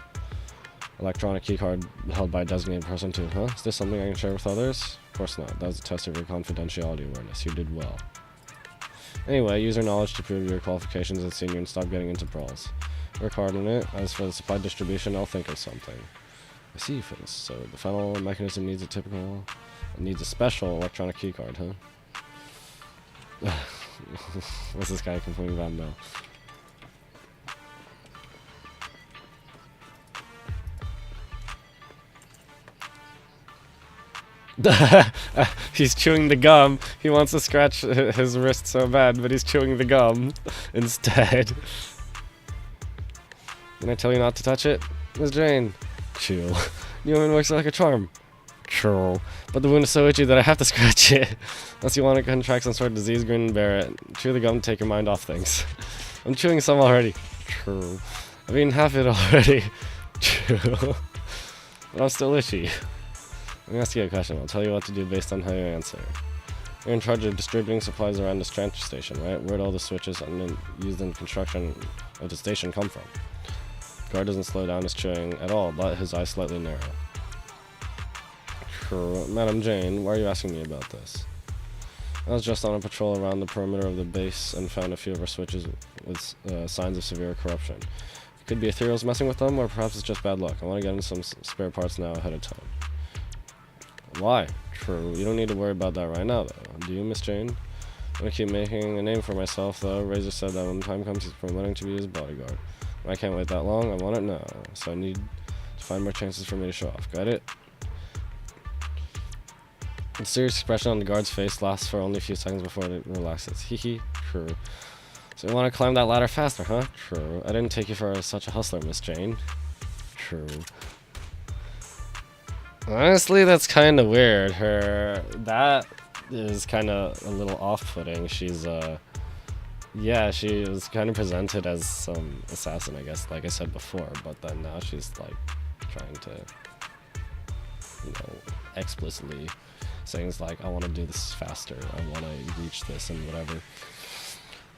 electronic keycard held by a designated person too. Huh? Is this something I can share with others? Of course not. That was a test of your confidentiality awareness. You did well. Anyway, use your knowledge to prove your qualifications as senior and stop getting into brawls. Work hard on it. As for the supply distribution, I'll think of something. I see, Fizz. So the final mechanism needs a special electronic keycard, huh? What's this guy complaining about now? He's chewing the gum. He wants to scratch his wrist so bad, but he's chewing the gum instead. Didn't I tell you not to touch it? Miss Jane. Chew. Newman works like a charm. True. But the wound is so itchy that I have to scratch it. Unless you want to contract some sort of disease, grin and bear it. Chew the gum to take your mind off things. I'm chewing some already. True. I've eaten half it already. True. But I'm still itchy. Let me ask you a question. I'll tell you what to do based on how you answer. You're in charge of distributing supplies around this transfer station, right? Where'd all the switches used in construction of the station come from? Guard doesn't slow down his chewing at all, but his eyes slightly narrow. Madam Jane, why are you asking me about this? I was just on a patrol around the perimeter of the base and found a few of our switches with signs of severe corruption. It could be ethereals messing with them, or perhaps it's just bad luck. I want to get in some spare parts now ahead of time. Why? True. You don't need to worry about that right now, though. Do you, Miss Jane? I'm going to keep making a name for myself, though. Razor said that when the time comes, he's promoting to be his bodyguard. I can't wait that long. I want it now. So I need to find more chances for me to show off. Got it? The serious expression on the guard's face lasts for only a few seconds before it relaxes. Hee. True. So you want to climb that ladder faster, huh? True. I didn't take you for such a hustler, Miss Jane. True. Honestly, that's kind of weird. That is kind of a little off-putting. She's, yeah, she was kind of presented as some assassin, I guess, like I said before, but then now she's, like, trying to, you know, explicitly saying things like, I want to do this faster, I want to reach this, and whatever.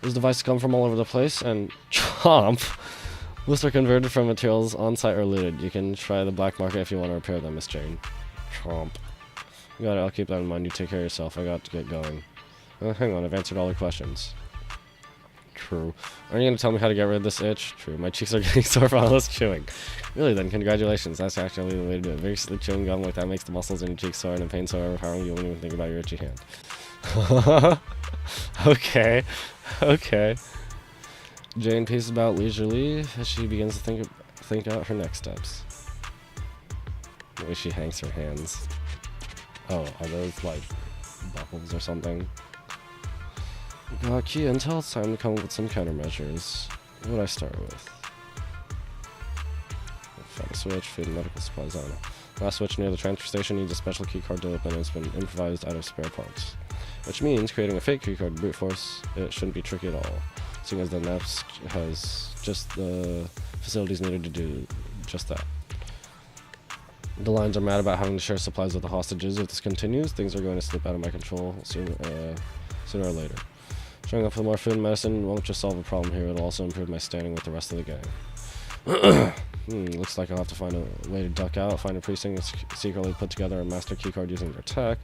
Those devices come from all over the place, and chomp! Most are converted from materials on-site or looted. You can try the black market if you want to repair them, Miss Jane. Chomp. You got it, I'll keep that in mind. You take care of yourself. I got to get going. Hang on, I've answered all your questions. True. Aren't you going to tell me how to get rid of this itch? True. My cheeks are getting sore from all this chewing. Really then, congratulations. That's actually the way to do it. Vigorously chewing gum like that makes the muscles in your cheeks sore and the pain so overpowering you won't even think about your itchy hand. Okay. Okay. Jane paces about leisurely as she begins to think out her next steps. The way she hangs her hands. Oh, are those like buckles or something? Got key intel, it's time to come up with some countermeasures. What would I start with? Find a switch, food and medical supplies, I don't know. Last switch near the transfer station needs a special keycard to open and it's been improvised out of spare parts. Which means creating a fake keycard brute force, it shouldn't be tricky at all. Seeing as the NEPS has just the facilities needed to do just that. The Lions are mad about having to share supplies with the hostages. If this continues, things are going to slip out of my control sooner or later. Showing up with more food and medicine won't just solve a problem here, it'll also improve my standing with the rest of the gang. Looks like I'll have to find a way to duck out, find a precinct, secretly put together a master keycard using their tech.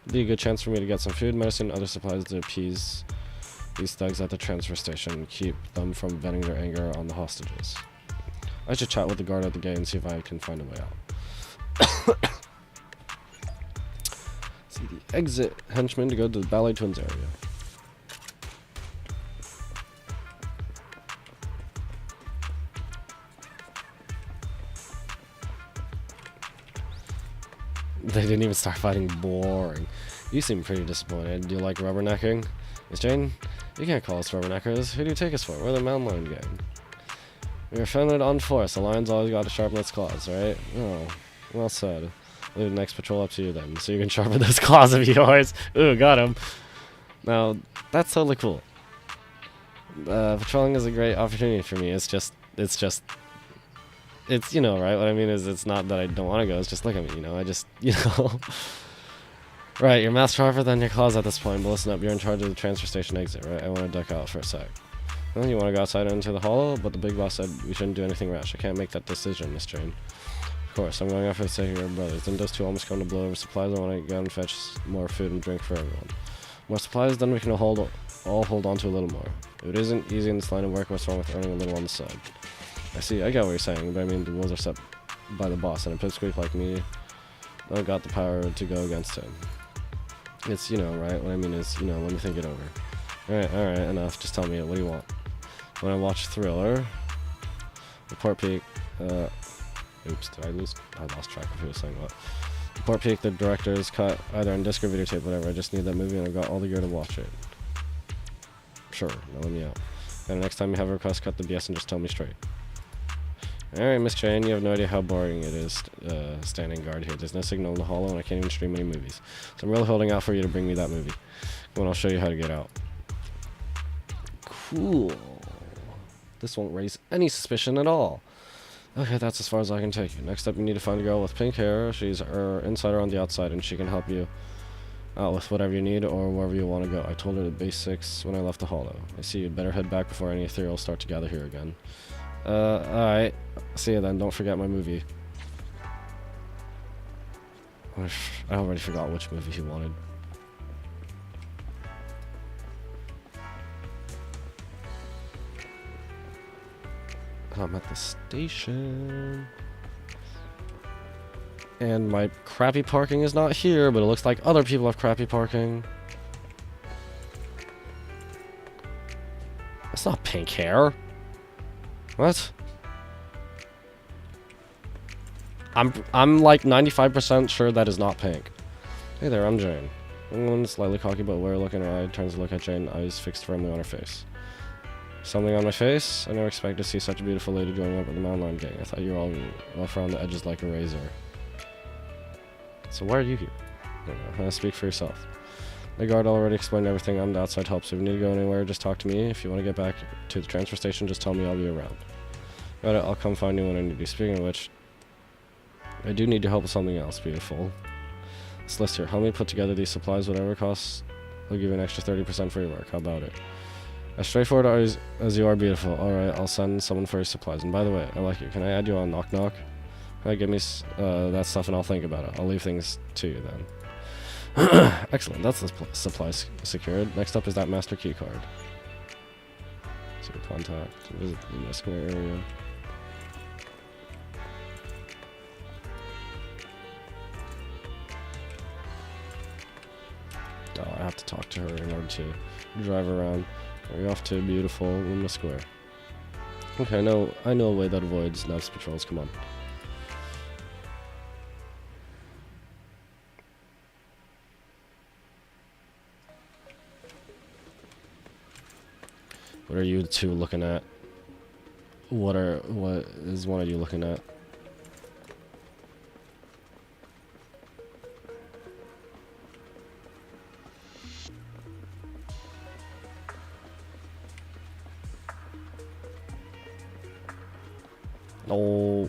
It'd be a good chance for me to get some food, medicine, other supplies to appease these thugs at the transfer station and keep them from venting their anger on the hostages. I should chat with the guard at the gate and see if I can find a way out. See the exit henchmen to go to the Ballet Twins area. They didn't even start fighting. Boring. You seem pretty disappointed. Do you like rubbernecking? Miss Jane? You can't call us rubberneckers. Who do you take us for? We're the Mountain Lion gang. We're founded on force. The lion's always got to sharpen its claws, right? Oh, well said. Leave the next patrol up to you then, so you can sharpen those claws of yours. Ooh, got him. Now, that's totally cool. Patrolling is a great opportunity for me. It's you know, right? What I mean is, it's not that I don't want to go. It's just look at me, you know. I just, you know. Right, your mouth's sharper than your claws at this point. But listen up, you're in charge of the transfer station exit, right? I want to duck out for a sec. Well, you want to go outside into the hollow, but the big boss said we shouldn't do anything rash. I can't make that decision, Miss Jane. Of course, I'm going out for the sake of your brothers. Didn't those two almost come to blow over supplies? I want to go and fetch more food and drink for everyone. More supplies, then we can all hold on to a little more. If it isn't easy in this line of work, what's wrong with earning a little on the side? I see, I get what you're saying, but I mean, the rules are set by the boss, and a pipsqueak like me don't got the power to go against him. It's, you know, right? What I mean is, you know, let me think it over. Alright, enough. Just tell me it. What do you want? When I watch Thriller, Report Peak, oops, did I lose? I lost track of who was saying what. Report Peak, the director's cut, either on disc or videotape, whatever. I just need that movie and I've got all the gear to watch it. Sure, now let me out. And next time you have a request, cut the BS and just tell me straight. Alright, Miss Jane, you have no idea how boring it is standing guard here. There's no signal in the hollow and I can't even stream any movies. So I'm really holding out for you to bring me that movie. Come on, I'll show you how to get out. Cool. This won't raise any suspicion at all. Okay, that's as far as I can take you. Next up, you need to find a girl with pink hair. She's inside or on the outside, and she can help you out with whatever you need or wherever you want to go. I told her the basics when I left the hollow. I see you'd better head back before any ethereals start to gather here again. Alright. See you then. Don't forget my movie. I already forgot which movie he wanted. I'm at the station. And my crappy parking is not here, but it looks like other people have crappy parking. That's not pink hair. What? I'm like 95% sure that is not pink. Hey there, I'm Jane. One slightly cocky but aware-looking eye turns to look at Jane, eyes fixed firmly on her face. Something on my face? I never expected to see such a beautiful lady joining up with the Mountain Lion gang. I thought you were all rough around the edges like a razor. So why are you here? I don't know. Speak for yourself. The guard already explained everything. I'm the outside help, so if you need to go anywhere, just talk to me. If you want to get back to the transfer station, just tell me. I'll be around. Got it. I'll come find you when I need you. Speaking of which, I do need your help with something else. Beautiful. This list here. Help me put together these supplies, whatever it costs. I'll give you an extra 30% for your work. How about it? As straightforward as you are beautiful. Alright, I'll send someone for your supplies. And by the way, I like you. Can I add you on Knock Knock? Can I give me that stuff and I'll think about it. I'll leave things to you then. Excellent. That's the supplies secured. Next up is that master key card. So contact. Visit the square area. Oh, I have to talk to her in order to drive around. We're off to beautiful Luna Square. Okay, I know a way that avoids Nev's patrols. Come on. What are you two looking at? What is one of you looking at? Oh.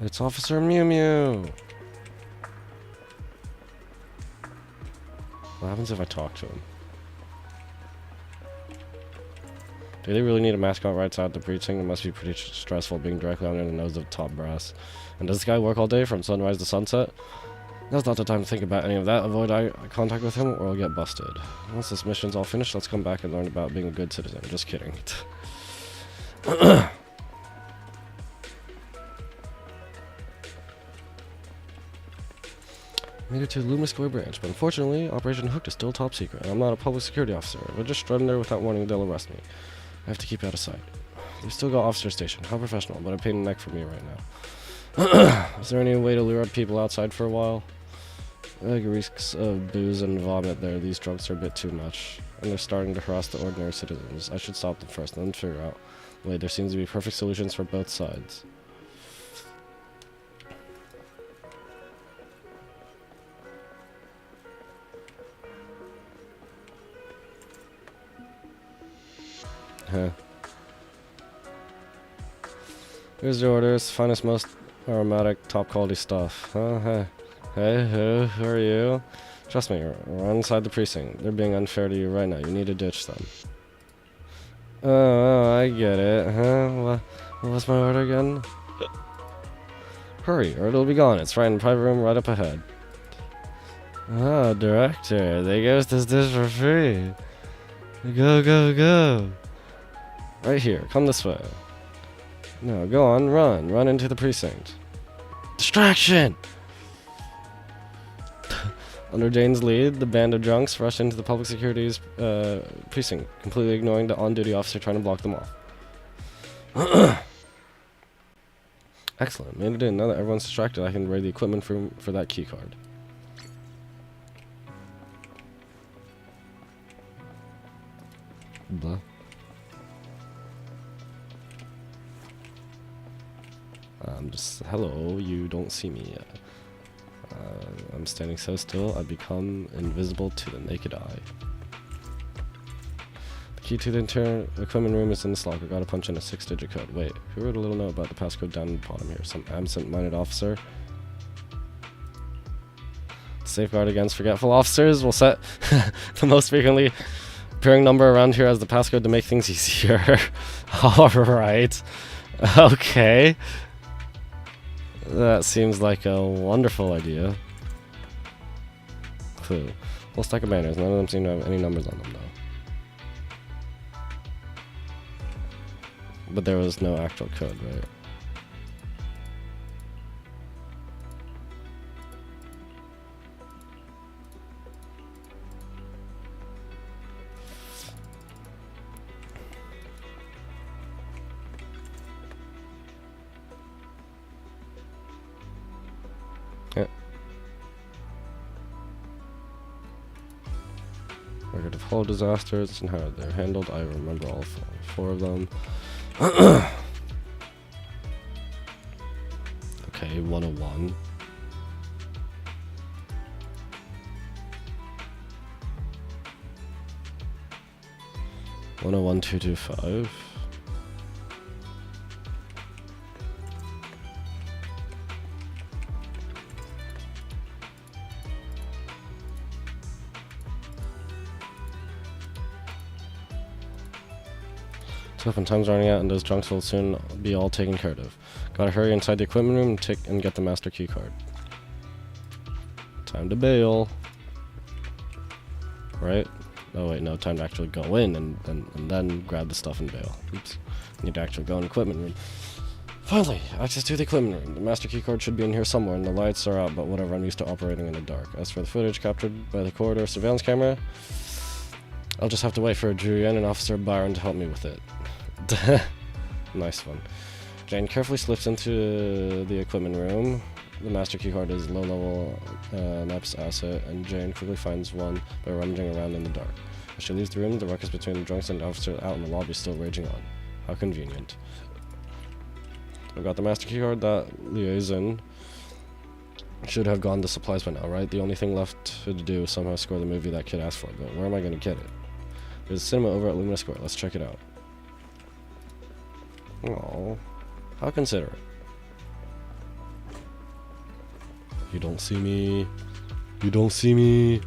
It's Officer Mew Mew! What happens if I talk to him? Do they really need a mascot right outside the precinct? It must be pretty stressful being directly under the nose of top brass. And does this guy work all day from sunrise to sunset? Now's not the time to think about any of that. Avoid eye contact with him or I'll get busted. Once this mission's all finished, let's come back and learn about being a good citizen. Just kidding. Made it to Luna Square Branch, but unfortunately, Operation Hooked is still top secret. I'm not a public security officer. If I just strut in there without warning, they'll arrest me. I have to keep out of sight. They've still got officer station. How professional, but a pain in the neck for me right now. Is there any way to lure up people outside for a while? Like reeks of booze and vomit there. These drugs are a bit too much. And they're starting to harass the ordinary citizens. I should stop them first and then figure out. Wait, there seems to be perfect solutions for both sides. Huh. Here's your orders. Finest, most aromatic, top quality stuff. Huh? Hey, who are you? Trust me, we're inside the precinct. They're being unfair to you right now. You need to ditch them. Oh, I get it. Huh? What was my order again? Hurry, or it'll be gone. It's right in the private room right up ahead. Ah, director. They gave us this dish for free. Go, go, go. Right here. Come this way. No, go on. Run. Run into the precinct. Distraction! Under Jane's lead, the band of drunks rushed into the public security's precinct, completely ignoring the on-duty officer trying to block them off. Excellent. Made it in. Now that everyone's distracted, I can raid the equipment room for that key card. Blah. Hello, you don't see me yet. I'm standing so still, I become invisible to the naked eye. The key to the internal equipment room is in this locker. Gotta punch in a 6-digit code. Wait, who wrote a little note about the passcode down in the bottom here? Some absent-minded officer? Safeguard against forgetful officers. We'll set the most frequently appearing number around here as the passcode to make things easier. Alright. Okay. That seems like a wonderful idea. Clue. Whole stack of banners. None of them seem to have any numbers on them, though. But there was no actual code, right? Record of whole disasters and how they're handled. I remember all four of them. Okay, 101. (101) 225. Tough and time's running out and those drunks will soon be all taken care of. Gotta hurry inside the equipment room and get the master key card. Time to bail. Right? Oh wait, no, time to actually go in and then grab the stuff and bail. Oops. Need to actually go in the equipment room. Finally, access to the equipment room. The master key card should be in here somewhere and the lights are out, but whatever, I'm used to operating in the dark. As for the footage captured by the corridor surveillance camera, I'll just have to wait for Julian and Officer Byron to help me with it. Nice one. Jane carefully slips into the equipment room. The master key card is low-level NEP's asset, and Jane quickly finds one by rummaging around in the dark. As she leaves the room, the ruckus between the drunks and the officer out in the lobby is still raging on. How convenient. I've got the master key card. That liaison should have gone to supplies by now, right? The only thing left to do is somehow score the movie that kid asked for, but where am I going to get it? There's a cinema over at Luna Square. Let's check it out. Oh, how considerate. You don't see me. You don't see me.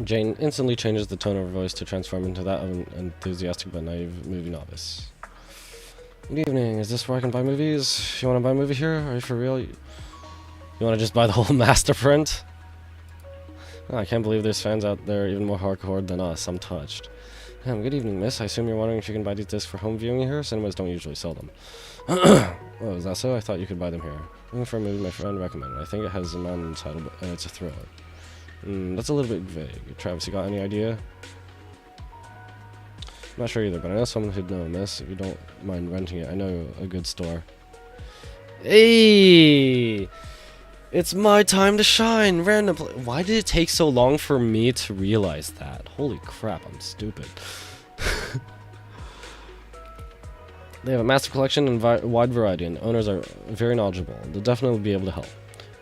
Jane instantly changes the tone of her voice to transform into that of an enthusiastic but naive movie novice. Good evening, is this where I can buy movies? You want to buy a movie here? Are you for real? You want to just buy the whole master print? Oh, I can't believe there's fans out there even more hardcore than us. I'm touched. Good evening, miss. I assume you're wondering if you can buy these discs for home viewing here? Cinemas don't usually sell them. Oh, is that so? I thought you could buy them here. Looking for a movie my friend recommended. I think it has a mountain title, and it's a thriller. That's a little bit vague. Travis, you got any idea? I'm not sure either, but I know someone who'd know, miss. If you don't mind renting it, I know a good store. Hey! It's my time to shine! Random Why did it take so long for me to realize that? Holy crap, I'm stupid. They have a massive collection and wide variety, and the owners are very knowledgeable. They'll definitely be able to help.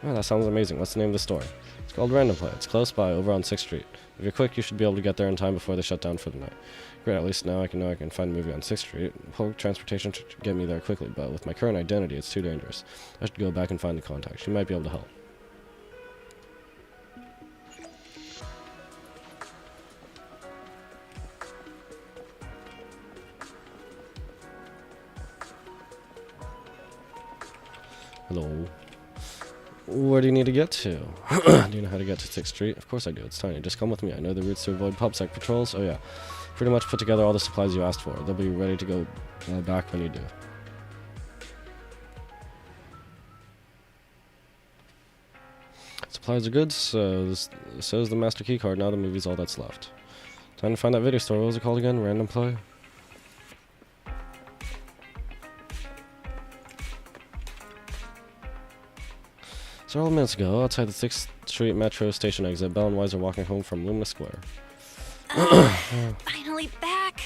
Oh, that sounds amazing. What's the name of the store? It's called Random Play. It's close by, over on 6th Street. If you're quick, you should be able to get there in time before they shut down for the night. Great, at least now I know I can find a movie on 6th Street. Public transportation should get me there quickly, but with my current identity, it's too dangerous. I should go back and find the contact. She might be able to help. Hello. Where do you need to get to? Do you know how to get to 6th Street? Of course I do. It's tiny. Just come with me. I know the routes to avoid PubSec patrols. Oh yeah. Pretty much put together all the supplies you asked for. They'll be ready to go back when you do. Supplies are good, so is the master key card. Now the movie's all that's left. Time to find that video store. What was it called again? Random Play? Several minutes ago, outside the 6th Street Metro station exit, Belle and Wise are walking home from Lumina Square. Finally back.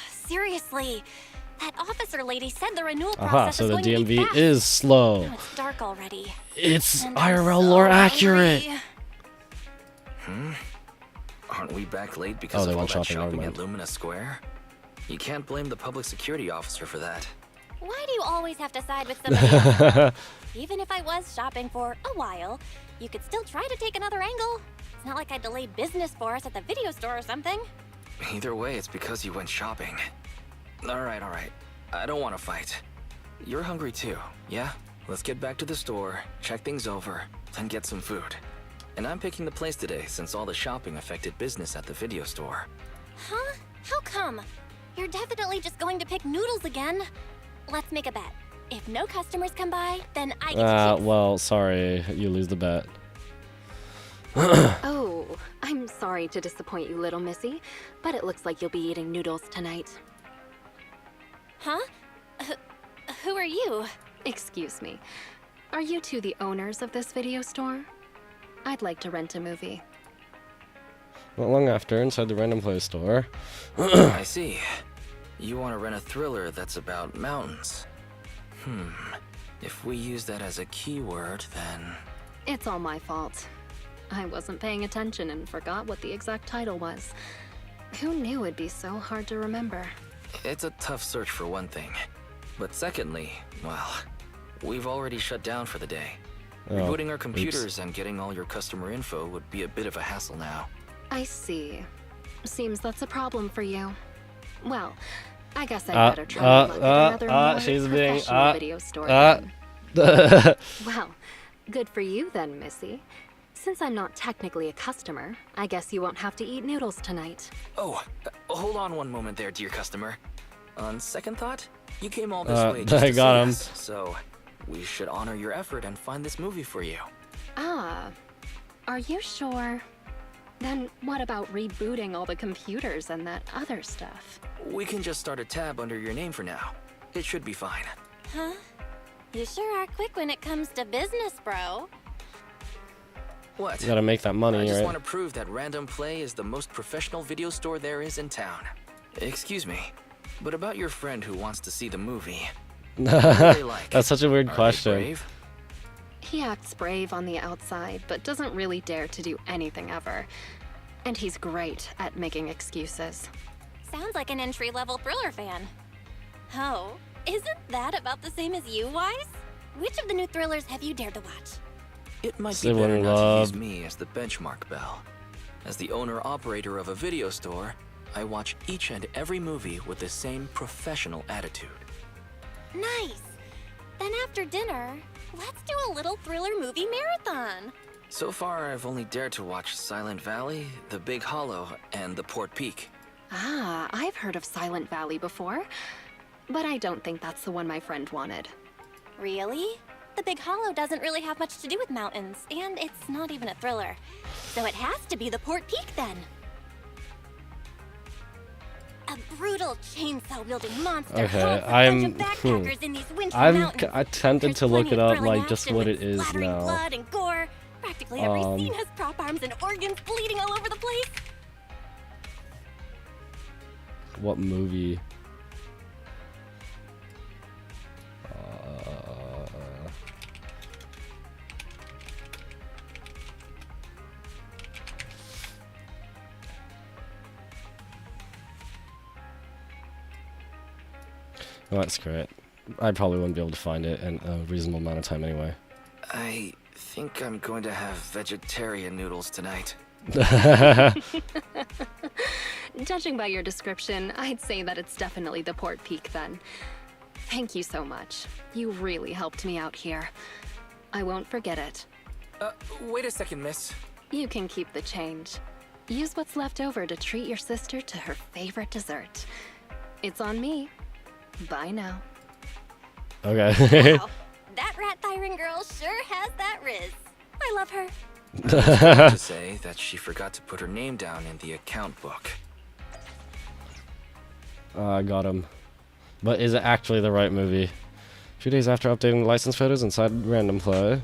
Seriously. That officer lady said the renewal Aha, process so is the going to be DMV fast. is slow. Oh, it's dark already. It's And I'm IRL so lore accurate. hungry. Aren't we back late because they of all went that shopping, never shopping at mind. Lumina Square? You can't blame the public security officer for that. Why do you always have to side with somebody else? Even if I was shopping for a while, you could still try to take another angle. It's not like I delayed business for us at the video store or something. Either way, it's because you went shopping. Alright. I don't want to fight. You're hungry too, yeah? Let's get back to the store, check things over, then get some food. And I'm picking the place today since all the shopping affected business at the video store. Huh? How come? You're definitely just going to pick noodles again. Let's make a bet. If no customers come by, then I get to choose. Well, sorry, you lose the bet. Oh, I'm sorry to disappoint you, little missy, but it looks like you'll be eating noodles tonight. Huh? Who are you? Excuse me. Are you two the owners of this video store? I'd like to rent a movie. Not long after, inside the Random Play store. I see. You want to rent a thriller that's about mountains. If we use that as a keyword, then... It's all my fault. I wasn't paying attention and forgot what the exact title was. Who knew it'd be so hard to remember? It's a tough search for one thing. But secondly, well, we've already shut down for the day. Rebooting our computers and getting all your customer info would be a bit of a hassle now. I see. Seems that's a problem for you. Well, I guess I'd better try to look at another more she's being, professional video store then. Well, good for you then, Missy. Since I'm not technically a customer, I guess you won't have to eat noodles tonight. Oh, hold on one moment there, dear customer. On second thought, you came all this way just I to got see him. us, so we should honor your effort and find this movie for you. Ah, are you sure? Then what about rebooting all the computers and that other stuff? We can just start a tab under your name for now. It should be fine. Huh? You sure are quick when it comes to business, bro. What? You gotta make that money, I just right? want to prove that Random Play is the most professional video store there is in town. Excuse me, but about your friend who wants to see the movie. What are they like? That's such a weird Are they question. brave? He acts brave on the outside, but doesn't really dare to do anything ever. And he's great at making excuses. Sounds like an entry-level thriller fan. Oh, isn't that about the same as you, Wise? Which of the new thrillers have you dared to watch? It might be Civil better not to Love. use me as the benchmark, Belle. As the owner-operator of a video store, I watch each and every movie with the same professional attitude. Nice. Then after dinner, let's do a little thriller movie marathon. So far, I've only dared to watch Silent Valley, The Big Hollow, and The Port Peak. Ah, I've heard of Silent Valley before, but I don't think that's the one my friend wanted. Really? The Big Hollow doesn't really have much to do with mountains, and it's not even a thriller. So it has to be the Port Peak then. A brutal chainsaw-wielding monster Okay, haunts a bunch of backpackers in these winter mountains. I tempted There's to look plenty it of up, thrilling like, just action what with it is splattering now. blood and gore. Practically every scene has prop arms and organs bleeding all over the place. What movie? Oh, that's great. I probably wouldn't be able to find it in a reasonable amount of time anyway. I think I'm going to have vegetarian noodles tonight. Judging by your description, I'd say that it's definitely the Port Peak then. Thank you so much. You really helped me out here. I won't forget it. Wait a second, miss. You can keep the change. Use what's left over to treat your sister to her favorite dessert. It's on me. Bye now. Okay. Wow, that rat Thyron girl sure has that riz. I love her. To say that she forgot to put her name down in the account book. I got him. But is it actually the right movie? 2 days after updating the license photos inside Random Play.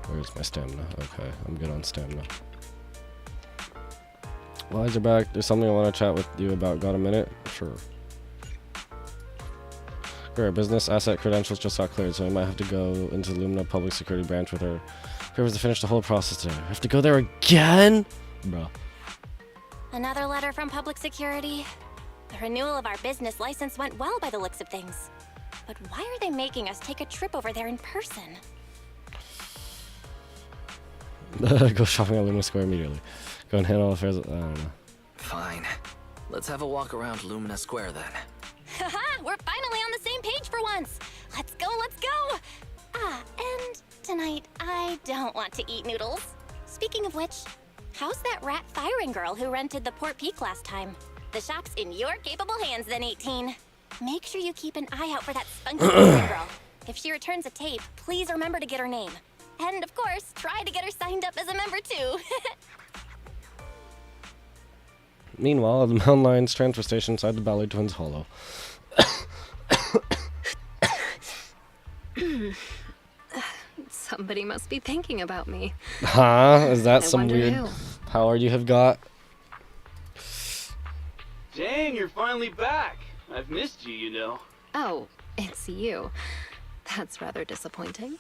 Where's my stamina? Okay, I'm good on stamina. Wise are back. There's something I want to chat with you about. Got a minute? Sure. Her business asset credentials just got cleared, so I might have to go into the Lumina Public Security Branch with her. Whoever's to finish the whole process today. I have to go there again? Bro. Another letter from Public Security. The renewal of our business license went well by the looks of things. But why are they making us take a trip over there in person? Go shopping at Lumina Square immediately. Go and handle affairs. I don't know. Fine. Let's have a walk around Lumina Square then. Haha, we're finally on the same page for once. Let's go, let's go. Ah, and tonight I don't want to eat noodles. Speaking of which, how's that rat Thyron girl who rented the Port Peak last time? The shop's in your capable hands then, 18. Make sure you keep an eye out for that spunky girl. If she returns a tape, please remember to get her name. And of course, try to get her signed up as a member too. Meanwhile, at the Mountain Lions transfer station inside the Ballet Twins Hollow. Somebody must be thinking about me. Huh? Is that I some wonder weird who. power you have got? Dang, you're finally back. I've missed you, you know. Oh, it's you. That's rather disappointing.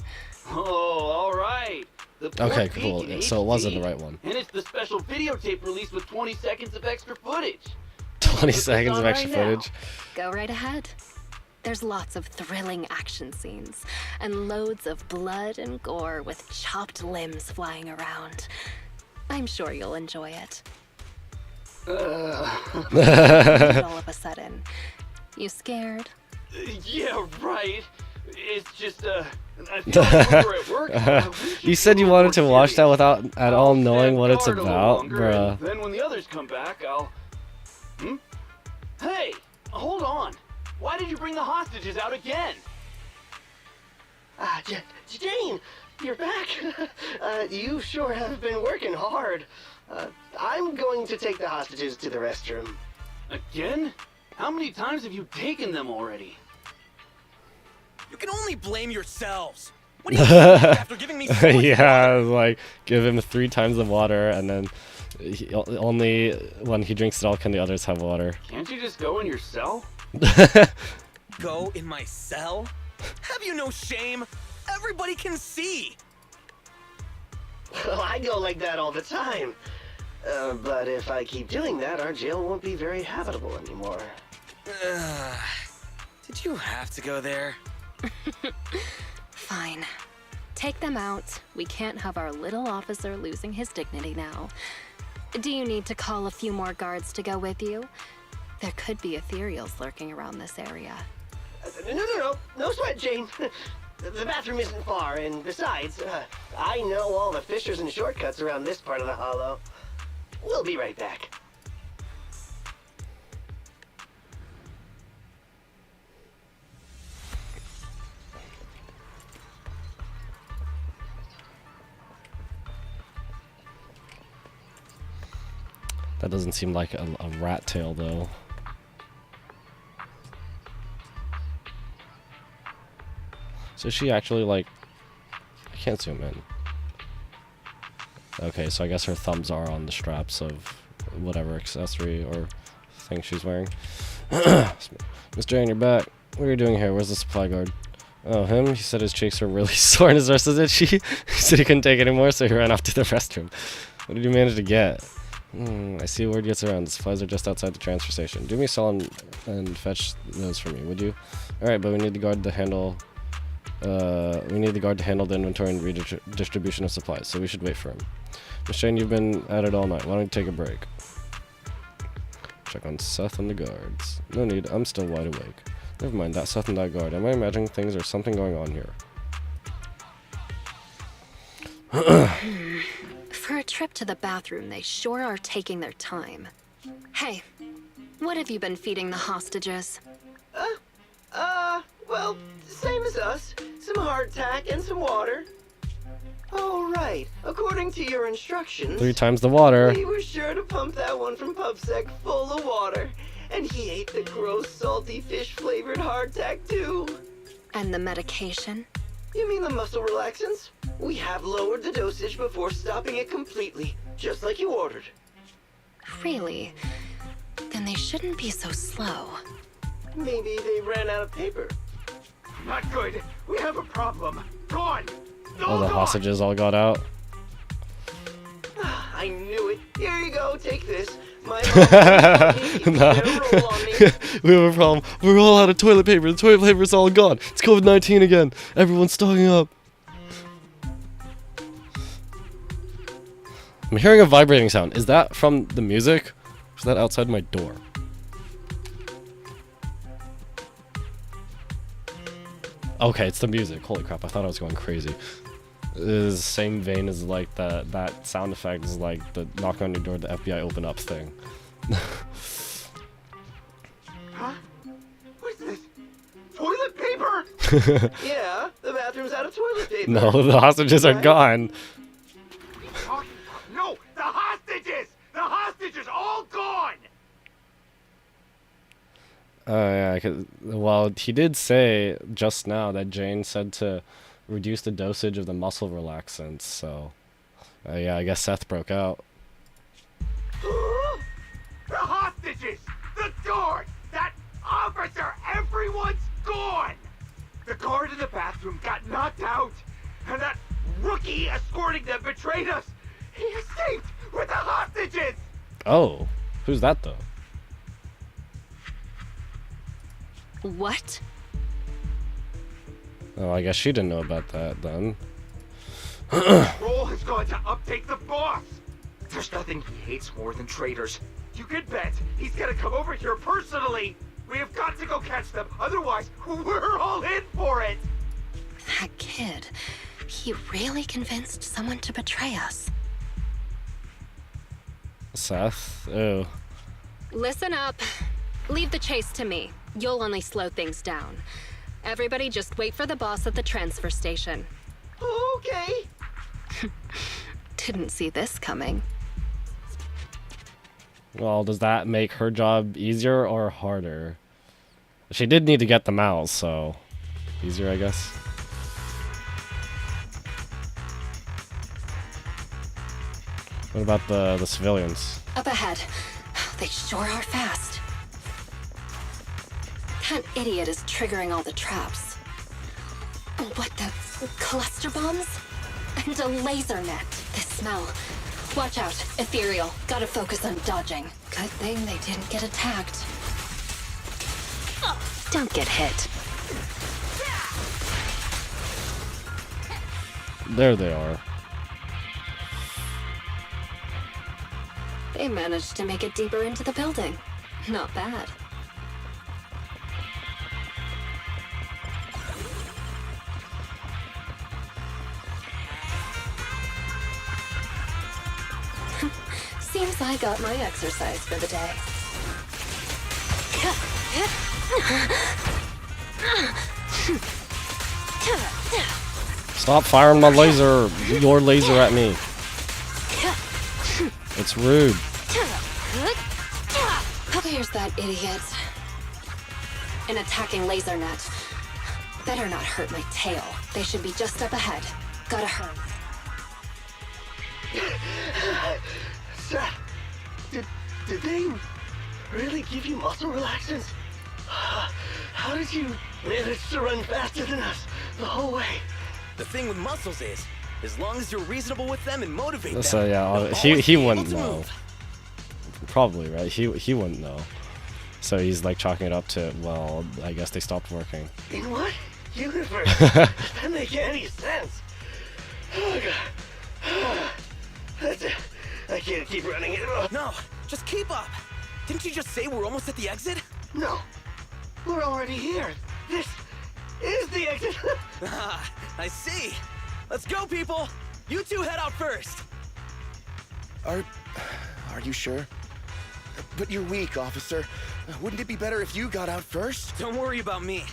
Oh, all right. The Port Okay, Peak cool. in So it wasn't the HD. right one. And it's the special videotape released with 20 seconds of extra footage. 20 Put this seconds on of extra right now. footage. Go right ahead. There's lots of thrilling action scenes, and loads of blood and gore with chopped limbs flying around. I'm sure you'll enjoy it. And all of a sudden, you scared? Yeah, right. It's just, I feel like over at work. I wish You said you were wanted to more watch that serious. without at all I'll knowing stand what it's guard a little about, longer, and bruh. then when the others come back, I'll... Hey, hold on. Why did you bring the hostages out again? Jane, you're back. You sure have been working hard. I'm going to take the hostages to the restroom. Again? How many times have you taken them already? You can only blame yourselves. What do you think after giving me so much Yeah, water? like give him 3 times the water, and then only when he drinks it all can the others have water. Can't you just go in your cell? Go in my cell? Have you no shame? Everybody can see. Well, I go like that all the time. But if I keep doing that, our jail won't be very habitable anymore. Did you have to go there? Fine. Take them out. We can't have our little officer losing his dignity now. Do you need to call a few more guards to go with you? There could be ethereals lurking around this area. No sweat, Jane. The bathroom isn't far, and besides, I know all the fissures and shortcuts around this part of the hollow. We'll be right back. That doesn't seem like a rat tail, though. So she actually, like... I can't zoom in. Okay, so I guess her thumbs are on the straps of whatever accessory or thing she's wearing. Miss Jane, you're back. What are you doing here? Where's the supply guard? Oh, him? He said his cheeks are really sore and his wrist is itchy. He said he couldn't take it anymore, so he ran off to the restroom. What did you manage to get? I see word gets around. The supplies are just outside the transfer station. Do me a solid and fetch those for me, would you? Alright, but we need the guard to handle... we need the guard to handle the inventory and redistribution of supplies, so we should wait for him. Miss Jane, you've been at it all night. Why don't you take a break? Check on Seth and the guards. No need, I'm still wide awake. Never mind, that Seth and that guard. Am I imagining things or something going on here? For a trip to the bathroom, they sure are taking their time. Hey, what have you been feeding the hostages? Well, same as us. Some hardtack and some water. Oh, right. According to your instructions... 3 times the water. We were sure to pump that one from PubSec full of water. And he ate the gross, salty, fish-flavored hardtack, too. And the medication? You mean the muscle relaxants? We have lowered the dosage before stopping it completely, just like you ordered. Really? Then they shouldn't be so slow. Maybe they ran out of paper. Not good. We have a problem. Gone. Oh, the hostages all got out. I knew it. Here you go, take this. My Nah. roll on me. We have a problem. We're all out of toilet paper. The toilet paper's all gone. It's COVID-19 again. Everyone's stocking up. I'm hearing a vibrating sound. Is that from the music? Or is that outside my door? Okay, it's the music. Holy crap, I thought I was going crazy. It is the same vein as like that sound effect is like the knock on your door, the FBI open up thing. Huh? What's this? Toilet paper? Yeah, the bathroom's out of toilet paper. No, the hostages are gone. No, the hostages! The hostages all gone! Yeah, well, he did say just now that Jane said to reduce the dosage of the muscle relaxants, so... yeah, I guess Seth broke out. The hostages! The guard! That officer! Everyone's gone! The guard in the bathroom got knocked out, and that rookie escorting them betrayed us! He escaped with the hostages! Oh, who's that though? What? Oh, I guess she didn't know about that then. Roll has gone to update the boss! There's nothing he hates more than traitors. You can bet he's gonna come over here personally! We have got to go catch them, otherwise we're all in for it! That kid, he really convinced someone to betray us. Seth? Oh. Listen up. Leave the chase to me. You'll only slow things down. Everybody just wait for the boss at the transfer station. Okay. Didn't see this coming. Well, does that make her job easier or harder? She did need to get the mouse, so easier, I guess. What about the civilians? Up ahead. They sure are fast. That idiot is triggering all the traps. What the? Cluster bombs? And a laser net. This smell. Watch out. Ethereal. Gotta focus on dodging. Good thing they didn't get attacked. Oh, don't get hit. There they are. They managed to make it deeper into the building. Not bad. Seems I got my exercise for the day. Stop firing my laser, your laser at me. It's rude. There's that idiot. An attacking laser net. Better not hurt my tail. They should be just up ahead. Gotta hurry. Seth, did they really give you muscle relaxants? How did you manage to run faster than us the whole way? The thing with muscles is, as long as you're reasonable with them and motivate them. So yeah, they'll he always be able wouldn't to know. move. Probably, right? He wouldn't know. So he's like chalking it up to, well, I guess they stopped working. In what universe does that make any sense? Oh god. That's it. I can't keep running it. No, just keep up. Didn't you just say we're almost at the exit? No. We're already here. This is the exit. Ah, I see. Let's go, people. You two head out first. Are you sure? But you're weak, officer. Wouldn't it be better if you got out first? Don't worry about me.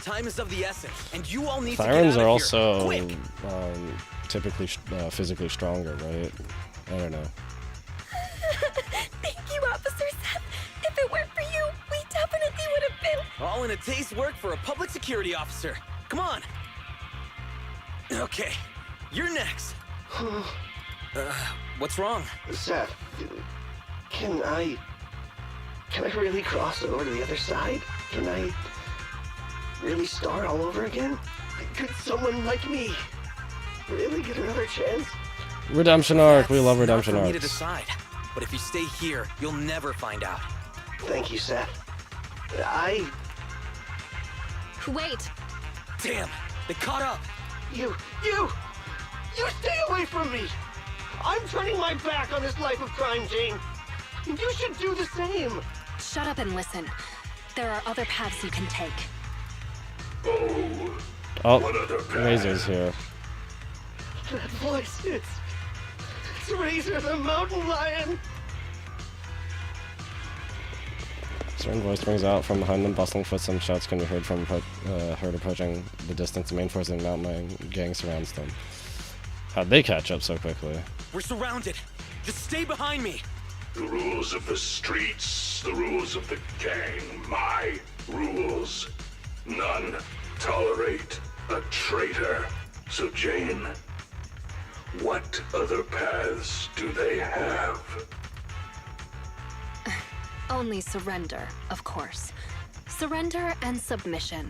Time is of the essence, and you all need Sirens to get are out of here. also Quick! typically physically stronger, right? I don't know. Thank you, Officer Seth. If it weren't for you, we definitely would have been. All in a day's work for a public security officer. Come on. Okay, you're next. What's wrong? Seth, can I really cross over to the other side? Can I really start all over again? Could someone like me really get another chance? Redemption arc. We love That's redemption not for me to arcs. decide. But if you stay here, you'll never find out. Thank you, Seth. Wait. Damn, they caught up. You stay away from me! I'm turning my back on this life of crime, Jane. You should do the same. Shut up and listen. There are other paths you can take. Oh, Razor's here. That voice, it's Razor the Mountain Lion. Certain voice rings out from behind them, bustling footsteps and shouts can be heard from heard approaching the distance. The main force of the mountain lion gang surrounds them. How'd they catch up so quickly? We're surrounded. Just stay behind me. The rules of the streets, the rules of the gang, my rules. None tolerate a traitor. So Jane, what other paths do they have? Only surrender, of course. Surrender and submission.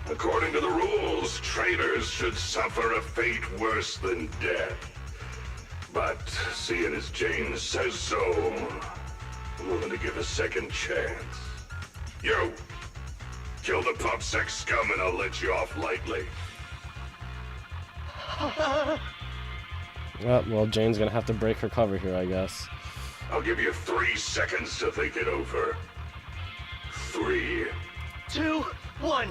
According to the rules, traitors should suffer a fate worse than death. But seeing as Jane says so, I'm willing to give a second chance. You! Kill the PubSec scum and I'll let you off lightly. Well, Jane's gonna have to break her cover here, I guess. I'll give you 3 seconds to think it over. 3. 2, 1.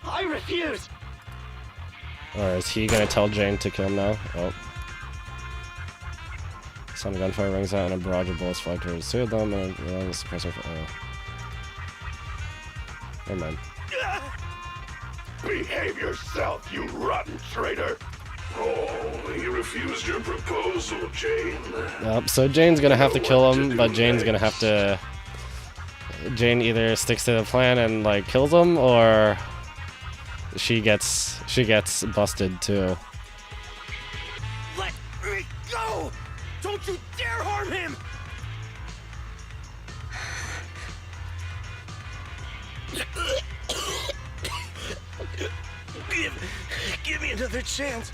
I refuse. Or is he gonna tell Jane to kill him now? Oh. Some gunfire rings out and a barrage of bullets fly towards two of them and relentless suppressor. Never mind. Behave yourself, you rotten traitor! Oh, he refused your proposal, Jane. Yep, so Jane's gonna have to kill him, but Jane's gonna have to... Jane either sticks to the plan and, like, kills him, or... She gets busted, too. Let me go! Don't you dare harm him! Give me another chance.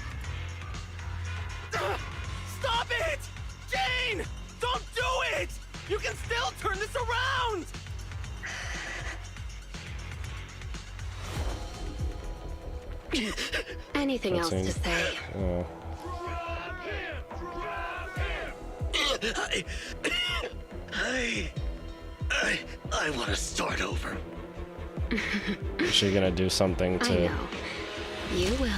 Stop it! Jane! Don't do it! You can still turn this around! Anything else to say? Oh. I want to start over. Is she gonna do something to... I know. You will.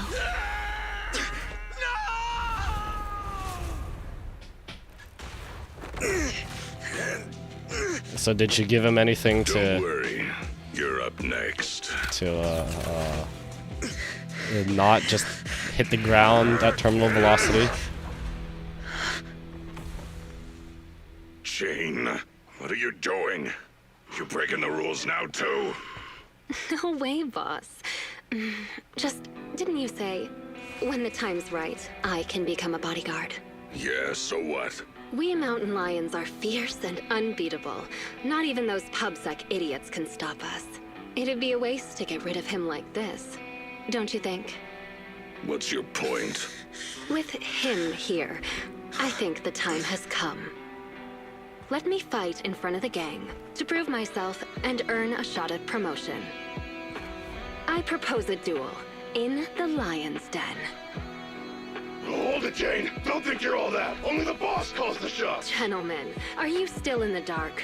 So did she give him anything Don't to... worry, you're up next. to not just hit the ground at terminal velocity? Jane, what are you doing? You breaking the rules now, too? No way, boss. Just, didn't you say, when the time's right, I can become a bodyguard? Yeah, so what? We mountain lions are fierce and unbeatable. Not even those pubsec idiots can stop us. It'd be a waste to get rid of him like this, don't you think? What's your point? With him here, I think the time has come. Let me fight in front of the gang to prove myself and earn a shot at promotion. I propose a duel in the Lion's Den. Hold it, Jane. Don't think you're all that. Only the boss calls the shots. Gentlemen, are you still in the dark?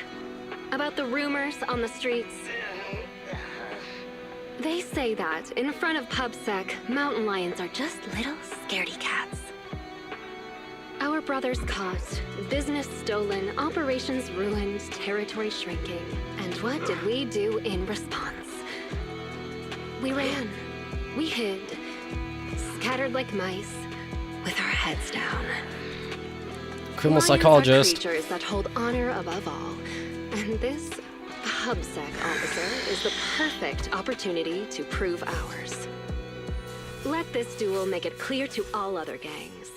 About the rumors on the streets? They say that in front of PubSec, mountain lions are just little scaredy cats. Our brothers caught, business stolen, operations ruined, territory shrinking. And what did we do in response? We ran. We hid. Scattered like mice, with our heads down. Criminal Lions psychologist. are creatures that hold honor above all. And this PubSec officer is the perfect opportunity to prove ours. Let this duel make it clear to all other gangs.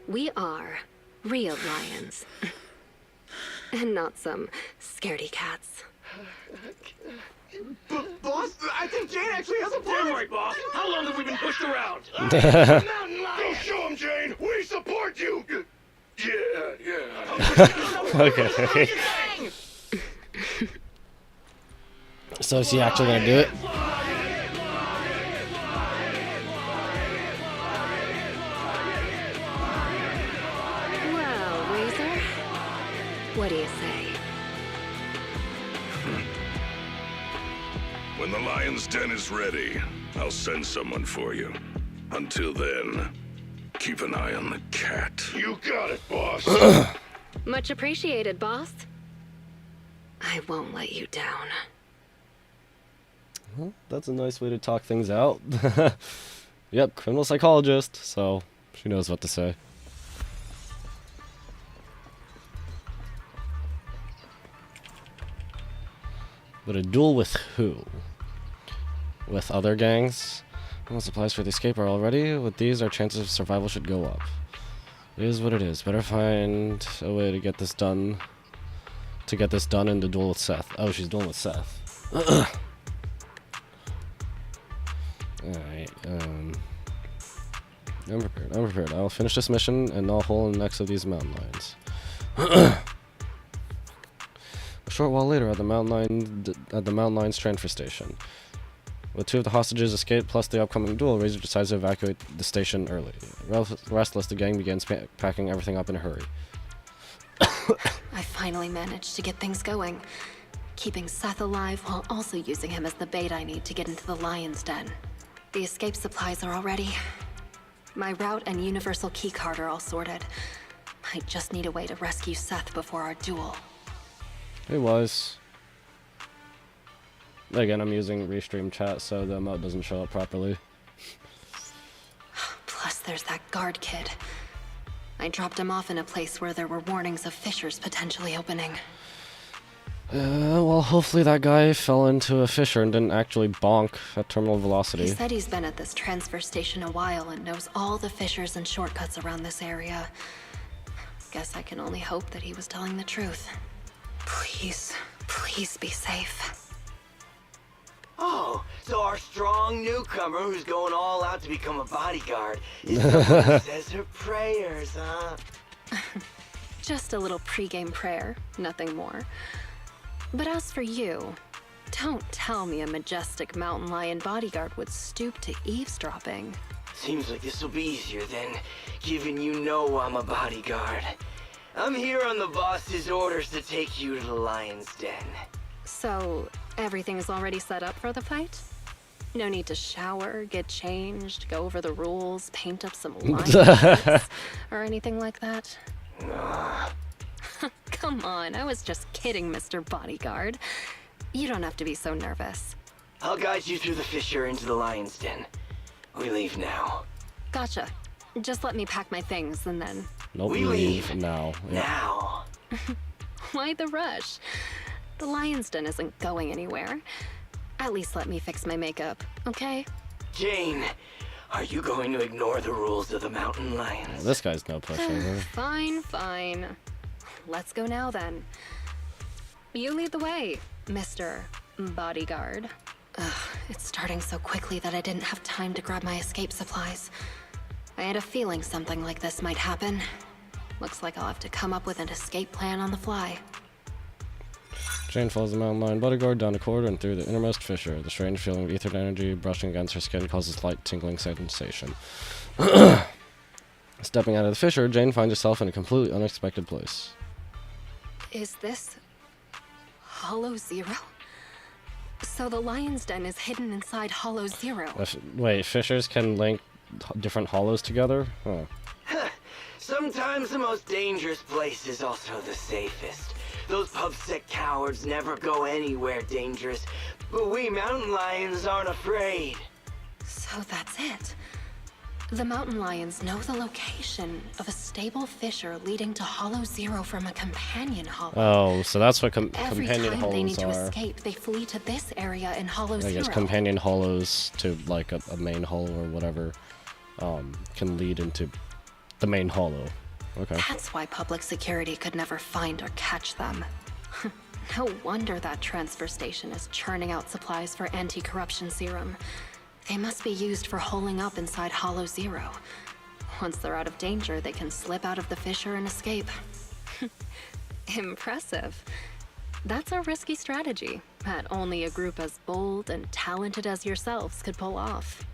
We are real lions. And not some scaredy cats. Boss, I think Jane actually has a plan. Damn right, boss. How long have we been pushed around? Go show him, Jane. We support you. Yeah. Okay. So is he actually gonna do it? Well, Razor, what do you say? When the Lion's Den is ready, I'll send someone for you. Until then, keep an eye on the cat. You got it, boss. Much appreciated, boss. I won't let you down. Well, that's a nice way to talk things out. Yep, criminal psychologist, so she knows what to say. But a duel with who? With other gangs? Well, supplies for the escape are all ready. With these, our chances of survival should go up. It is what it is. Better find a way to get this done. To get this done in the duel with Seth. Oh, she's dueling with Seth. Alright, I'm prepared. I'll finish this mission and I'll hole in the necks of these mountain lions. A short while later, at the mountain lions transfer station. With two of the hostages escaped, plus the upcoming duel, Razor decides to evacuate the station early. Restless, the gang begins packing everything up in a hurry. I finally managed to get things going. Keeping Seth alive while also using him as the bait I need to get into the Lion's Den. The escape supplies are all ready. My route and universal keycard are all sorted. I just need a way to rescue Seth before our duel. Hey, Wise. Again, I'm using restream chat, so the emote doesn't show up properly. Plus, there's that guard kid. I dropped him off in a place where there were warnings of fissures potentially opening. Well, hopefully that guy fell into a fissure and didn't actually bonk at terminal velocity. He said he's been at this transfer station a while and knows all the fissures and shortcuts around this area. Guess I can only hope that he was telling the truth. Please, please be safe. Oh, so our strong newcomer who's going all out to become a bodyguard is someone who says her prayers, huh? Just a little pregame prayer, nothing more. But as for you, don't tell me a majestic mountain lion bodyguard would stoop to eavesdropping. Seems like this will be easier then, given you know I'm a bodyguard. I'm here on the boss's orders to take you to the lion's den. So, everything's already set up for the fight? No need to shower, get changed, go over the rules, paint up some lines, or anything like that? Come on, I was just kidding, Mr. Bodyguard. You don't have to be so nervous. I'll guide you through the fissure into the lion's den. We leave now. Gotcha. Just let me pack my things and then... Nope, We leave now. Yeah. Now. Why the rush? The lion's den isn't going anywhere. At least let me fix my makeup, okay? Jane, are you going to ignore the rules of the mountain lions? This guy's no pushover. Fine, fine. Let's go now then. You lead the way, Mr. Bodyguard. Ugh, it's starting so quickly that I didn't have time to grab my escape supplies. I had a feeling something like this might happen. Looks like I'll have to come up with an escape plan on the fly. Jane follows the mountain lion bodyguard down a corridor and through the innermost fissure. The strange feeling of ether energy brushing against her skin causes slight tingling sensation. Stepping out of the fissure, Jane finds herself in a completely unexpected place. Is this... Hollow Zero? So the lion's den is hidden inside Hollow Zero. Wait, fissures can link different hollows together? Huh. Sometimes the most dangerous place is also the safest. Those pubsec cowards never go anywhere dangerous, but we mountain lions aren't afraid. So that's it. The mountain lions know the location of a stable fissure leading to Hollow Zero from a companion hollow. Oh, so that's what Every companion time they need hollows to are. escape, they flee to this area in Hollow I Zero. guess companion hollows to like a main hollow or whatever can lead into the main hollow. Okay. That's why public security could never find or catch them. No wonder that transfer station is churning out supplies for anti-corruption serum. They must be used for holing up inside Hollow Zero. Once they're out of danger, they can slip out of the fissure and escape. Impressive. That's a risky strategy that only a group as bold and talented as yourselves could pull off.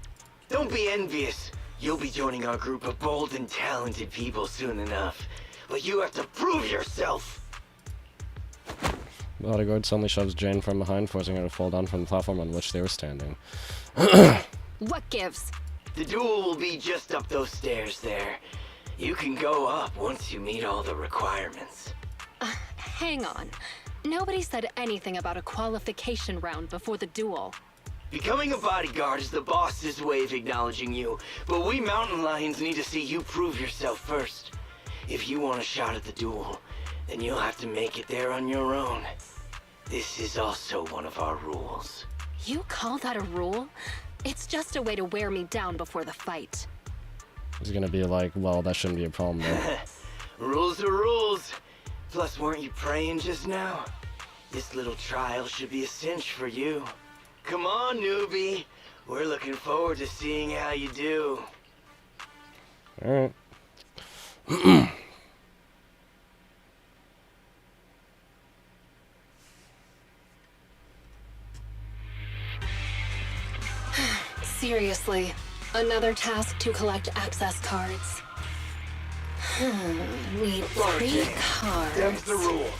Don't be envious. You'll be joining our group of bold and talented people soon enough. But you have to prove yourself! Bodyguard suddenly shoves Jane from behind, forcing her to fall down from the platform on which they were standing. What gives? The duel will be just up those stairs there. You can go up once you meet all the requirements. Hang on. Nobody said anything about a qualification round before the duel. Becoming a bodyguard is the boss's way of acknowledging you, but we mountain lions need to see you prove yourself first. If you want a shot at the duel, then you'll have to make it there on your own. This is also one of our rules. You call that a rule? It's just a way to wear me down before the fight. He's gonna be like, well, that shouldn't be a problem though. Rules are rules. Plus, weren't you praying just now? This little trial should be a cinch for you. Come on, newbie. We're looking forward to seeing how you do. Alright. Seriously, another task to collect access cards. Need 3 cards. Them's the rule.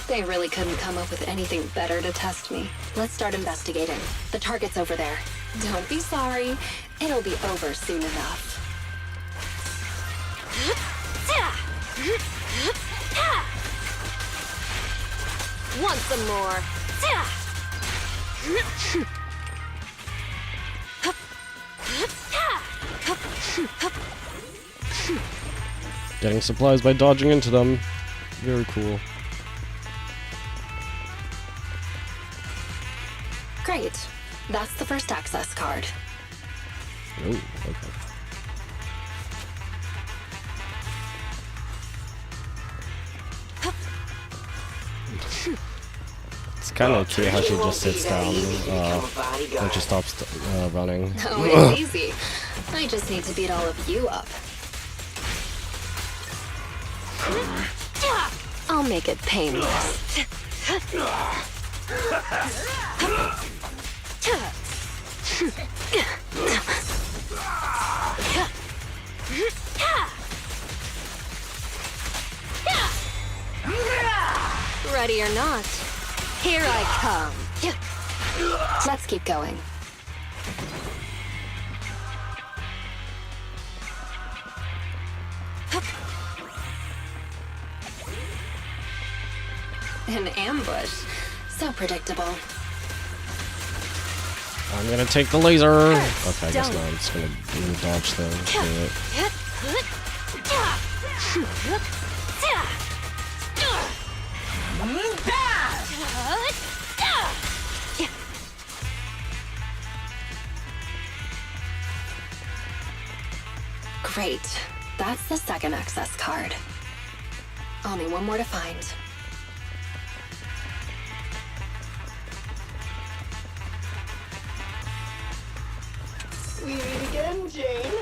They really couldn't come up with anything better to test me. Let's start investigating. The target's over there. Don't be sorry. It'll be over soon enough. Want some more? Getting supplies by dodging into them. Very cool. Great. That's the first access card. Oh, okay. It's kind of cute how she just sits down when she stops running. Oh, it's easy. I just need to beat all of you up. I'll make it painless. Ready or not, here I come. Let's keep going. An ambush. So predictable. I'm gonna take the laser. Okay, I guess not. I'm just gonna dodge things. Do it. Great. That's the second access card. Only one more to find. We meet again, Jane.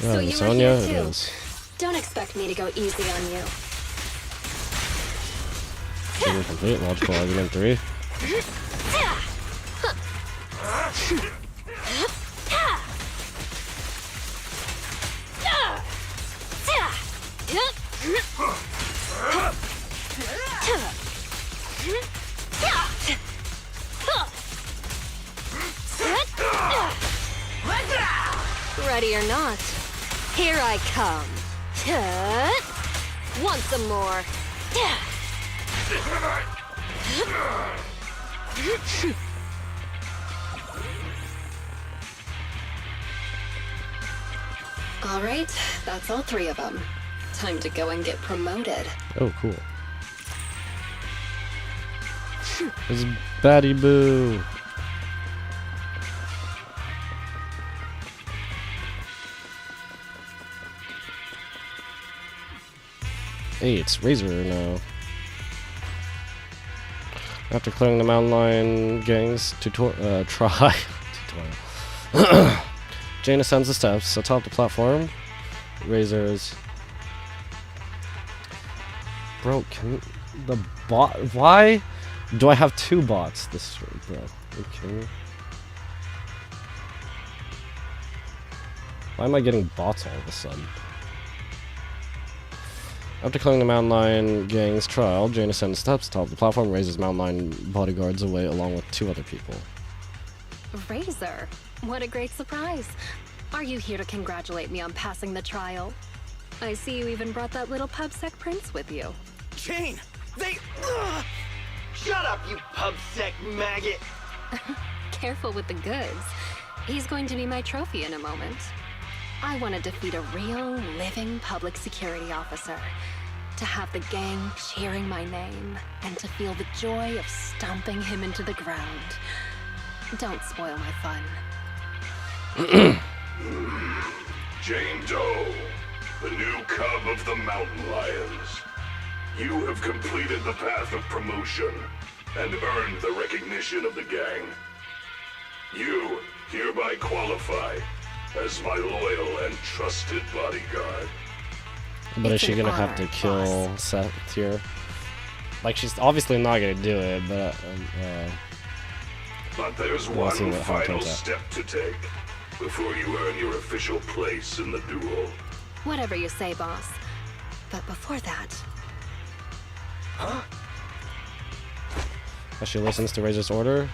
So you were Sonya, here it too. is. Don't expect me to go easy on you. Super complete. Logical argument 3. Ready or not, here I come. Want some more? All right, that's all 3 of them. Time to go and get promoted. Oh, cool. It's Batty Boo. Hey, it's Razor now. After clearing the mountain lion gang's trial, Jane ascends the steps atop the platform. Razor's. Bro, can the bot? Why do I have 2 bots? This bro, are you kidding me? Why am I getting bots all of a sudden? After clearing the mountain lion gang's trial, Jane ascends steps atop the platform, raises mountain lion bodyguards away along with 2 other people. Razor, what a great surprise. Are you here to congratulate me on passing the trial? I see you even brought that little pubsec prince with you. Jane, they... Shut up, you pubsec maggot. Careful with the goods. He's going to be my trophy in a moment. I want to defeat a real, living public security officer. To have the gang cheering my name, and to feel the joy of stomping him into the ground. Don't spoil my fun. Jane Doe, the new cub of the mountain lions. You have completed the path of promotion and earned the recognition of the gang. You hereby qualify as my loyal and trusted bodyguard. But is It's she an gonna have to honor, kill boss. Seth here? Like, she's obviously not gonna do it, but But there's We'll see one how it final turns out. step to take before you earn your official place in the duel. Whatever you say, boss. But before that, as she listens to Razor's order,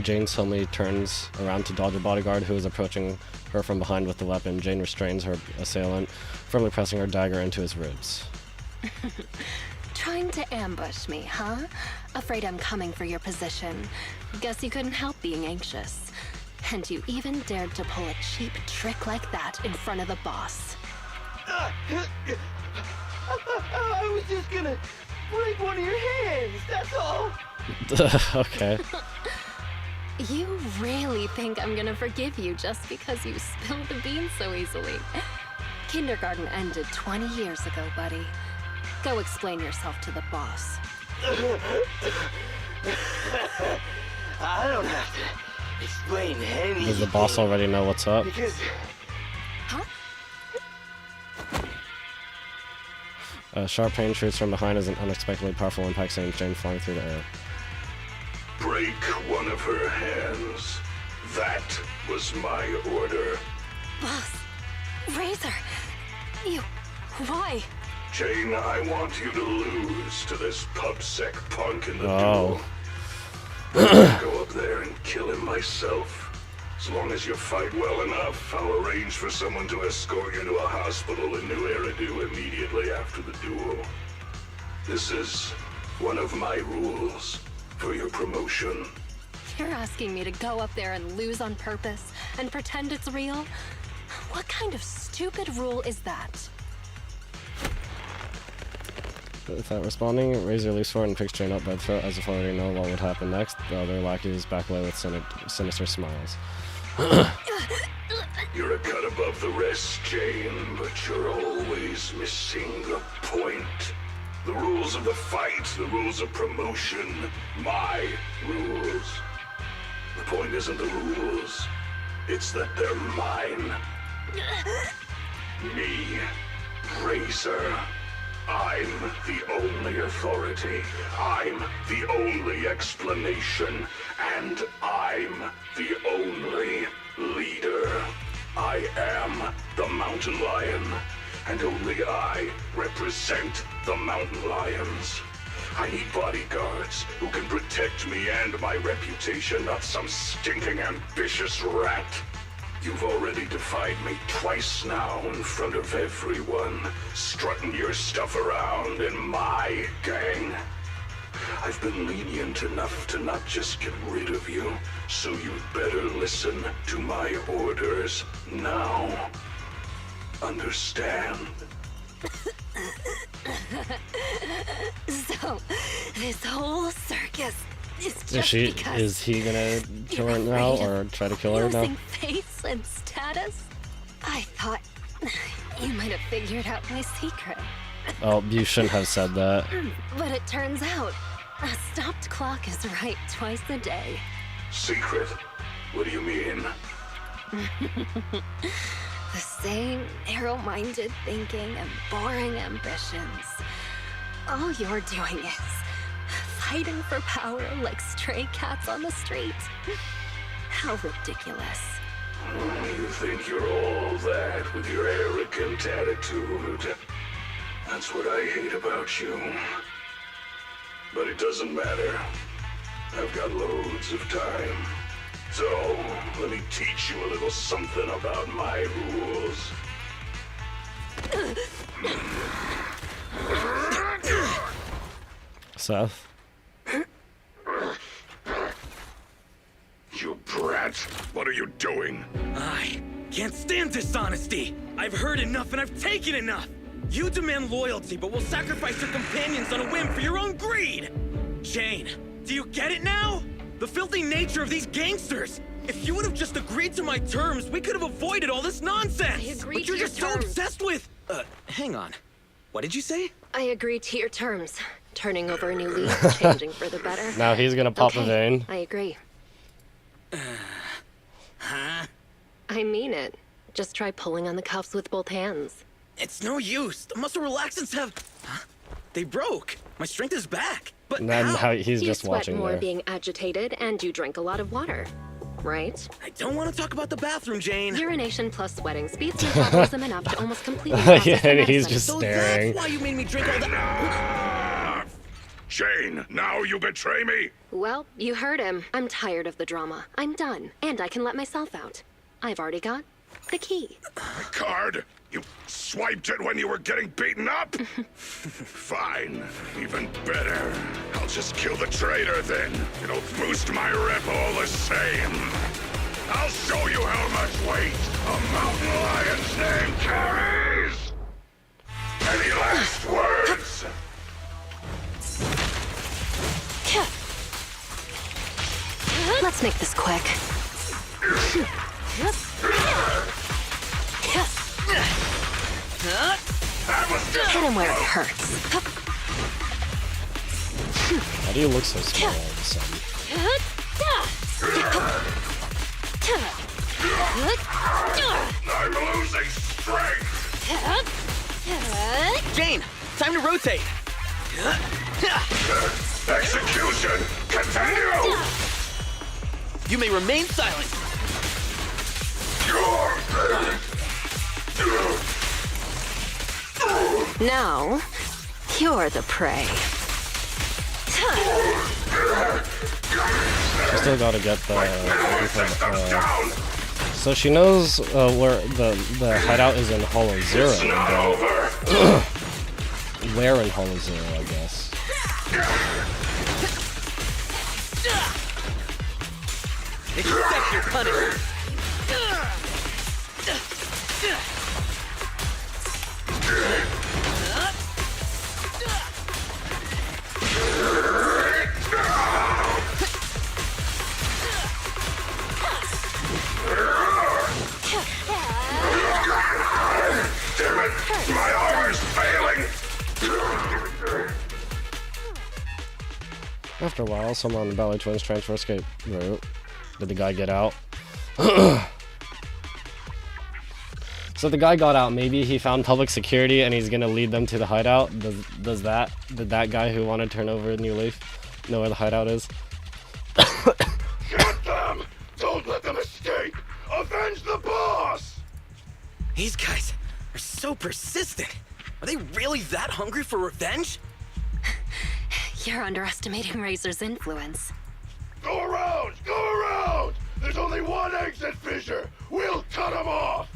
Jane suddenly turns around to dodge a bodyguard who is approaching her from behind with the weapon. Jane restrains her assailant, firmly pressing her dagger into his ribs. Trying to ambush me, huh? Afraid I'm coming for your position. Guess you couldn't help being anxious. And you even dared to pull a cheap trick like that in front of the boss. I was just gonna break one of your hands, that's all. Okay. You really think I'm gonna forgive you just because you spilled the beans so easily? Kindergarten ended 20 years ago, buddy. Go explain yourself to the boss. I don't have to explain anything. Does the boss already know what's up? Because Huh? Sharp pain shoots from behind as an unexpectedly powerful impact sends Jane flying through the air. Break one of her hands. That was my order. Boss. Razor. You... Why? Jane, I want you to lose to this pubsec punk in the Oh. duel. Go up there and kill him myself. As long as you fight well enough, I'll arrange for someone to escort you to a hospital in New Eridu immediately after the duel. This is one of my rules for your promotion. You're asking me to go up there and lose on purpose and pretend it's real? What kind of stupid rule is that? Without responding, raise your loose sword and picks Jane up by the throat as if already know what would happen next. The other lackeys back away with sinister smiles. You're a cut above the rest, Jane, but you're always missing the point. The rules of the fight, the rules of promotion, my rules. The point isn't the rules, it's that they're mine. Me, Razor. I'm the only authority. I'm the only explanation. And I'm the only leader. I am the Mountain Lion. And only I represent the Mountain Lions. I need bodyguards who can protect me and my reputation, not some stinking ambitious rat. You've already defied me twice now in front of everyone, strutting your stuff around in my gang. I've been lenient enough to not just get rid of you, so you'd better listen to my orders now. Understand? So, this whole circus is just because Is he gonna kill her now or try to kill her now? losing face and status? I thought you might have figured out my secret. Oh, you shouldn't have said that. But it turns out, a stopped clock is right twice a day. Secret? What do you mean? The same narrow-minded thinking and boring ambitions. All you're doing is fighting for power like stray cats on the street. How ridiculous. You think you're all that with your arrogant attitude. That's what I hate about you. But it doesn't matter. I've got loads of time. So, let me teach you a little something about my rules. Seth? You brat! What are you doing? I can't stand dishonesty. I've heard enough and I've taken enough. You demand loyalty, but will sacrifice your companions on a whim for your own greed. Jane, do you get it now? The filthy nature of these gangsters. If you would have just agreed to my terms, we could have avoided all this nonsense. I agreed But you're to your just so terms. obsessed with... hang on. What did you say? I agree to your terms. Turning over a new leaf, changing for the better. Now he's gonna pop a Okay, vein. I agree. Huh? I mean it. Just try pulling on the cuffs with both hands. It's no use. The muscle relaxants have... Huh? They broke. My strength is back. But And then how? how he's You just sweat watching more there. being agitated, and you drink a lot of water. Right? I don't want to talk about the bathroom, Jane. Urination plus sweating speeds metabolism enough to almost completely process Yeah, the and he's medicine. just So staring. that's why you made me drink all that... Enough! Jane, now you betray me? Well, you heard him. I'm tired of the drama. I'm done, and I can let myself out. I've already got the key. Card? You swiped it when you were getting beaten up? Fine. Even better. I'll just kill the traitor then. It'll boost my rep all the same. I'll show you how much weight a mountain lion's name carries! Any last words? Let's make this quick. That was Hit him where it hurts. Why do you look so small all of a sudden? I'm losing strength! Jane, time to rotate. Execution! Continue! You may remain silent. Now, you're the prey. She still gotta get the. So she knows where the hideout is in Hollow Zero, but where in Hollow Zero, I guess. Accept your punishment. Damn it! My armor's failing! After a while, someone on the Ballet Twins transfer escape route. Did the guy get out? So the guy got out. Maybe he found public security and he's gonna lead them to the hideout. Did that guy who wanted to turn over a new leaf know where the hideout is? Get them! Don't let them escape! Avenge the boss! These guys are so persistent. Are they really that hungry for revenge? You're underestimating Razor's influence. Go around! Go around! There's only one exit fissure! We'll cut them off!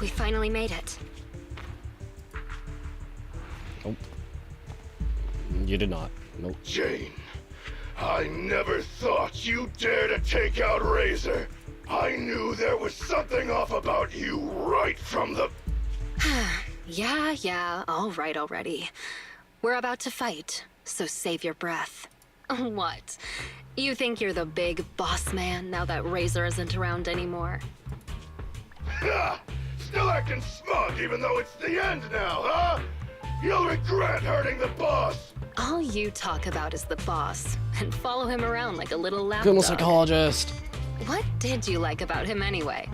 We finally made it. Nope. You did not. Nope. Jane, I never thought you'd dare to take out Razor. I knew there was something off about you right from the... Yeah, all right already. We're about to fight, so save your breath. What? You think you're the big boss man now that Razor isn't around anymore? Ha! Still acting smug even though it's the end now, huh? You'll regret hurting the boss! All you talk about is the boss, and follow him around like a little lapdog. Criminal psychologist. What did you like about him anyway?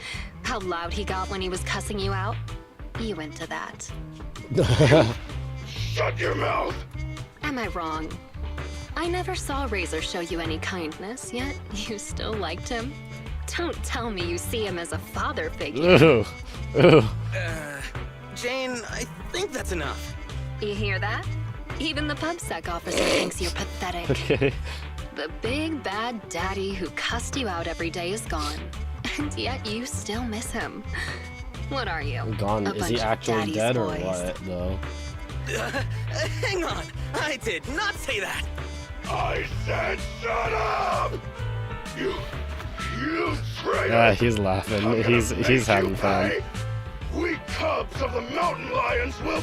How loud he got when he was cussing you out? You into that. Shut your mouth! Am I wrong? I never saw Razor show you any kindness, yet you still liked him. Don't tell me you see him as a father figure. Ooh. Ooh. Jane, I think that's enough. You hear that? Even the PubSec officer thinks you're pathetic. Okay. The big bad daddy who cussed you out every day is gone, and yet you still miss him. What are you? Gone. A Is he bunch of actually daddy's dead or boys? what, though? Hang on. I did not say that. I said shut up! You traitor! Yeah, he's laughing. I'm gonna He's make having you fun. pay. We cubs of the mountain lions will...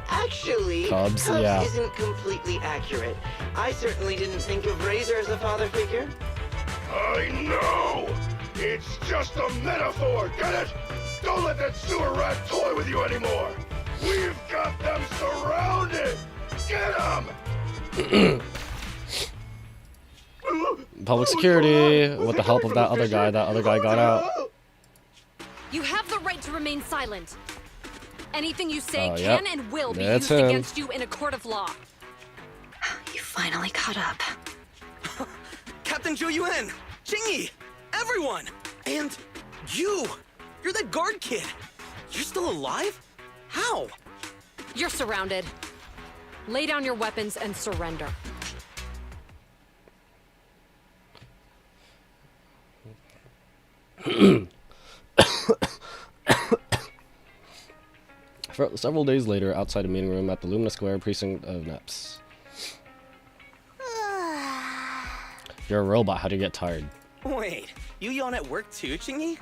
Actually, Cubs, yeah. isn't completely accurate. I certainly didn't think of Razor as a father figure. I know! It's just a metaphor, get it? Don't let that sewer rat toy with you anymore! We've got them surrounded! Get them! Public security. With the help of that other guy got out. You have the right to remain silent. Anything you say Oh, can yep. and will be That's used him. against you in a court of law. You finally caught up. Captain Zhou Yuan, Jingyi, everyone, and you. You're that guard kid. You're still alive? How? You're surrounded. Lay down your weapons and surrender. several days later, outside a meeting room at the Lumina Square precinct of NEPS. You're a robot. How do you get tired? Wait, you yawn at work too, Chingy?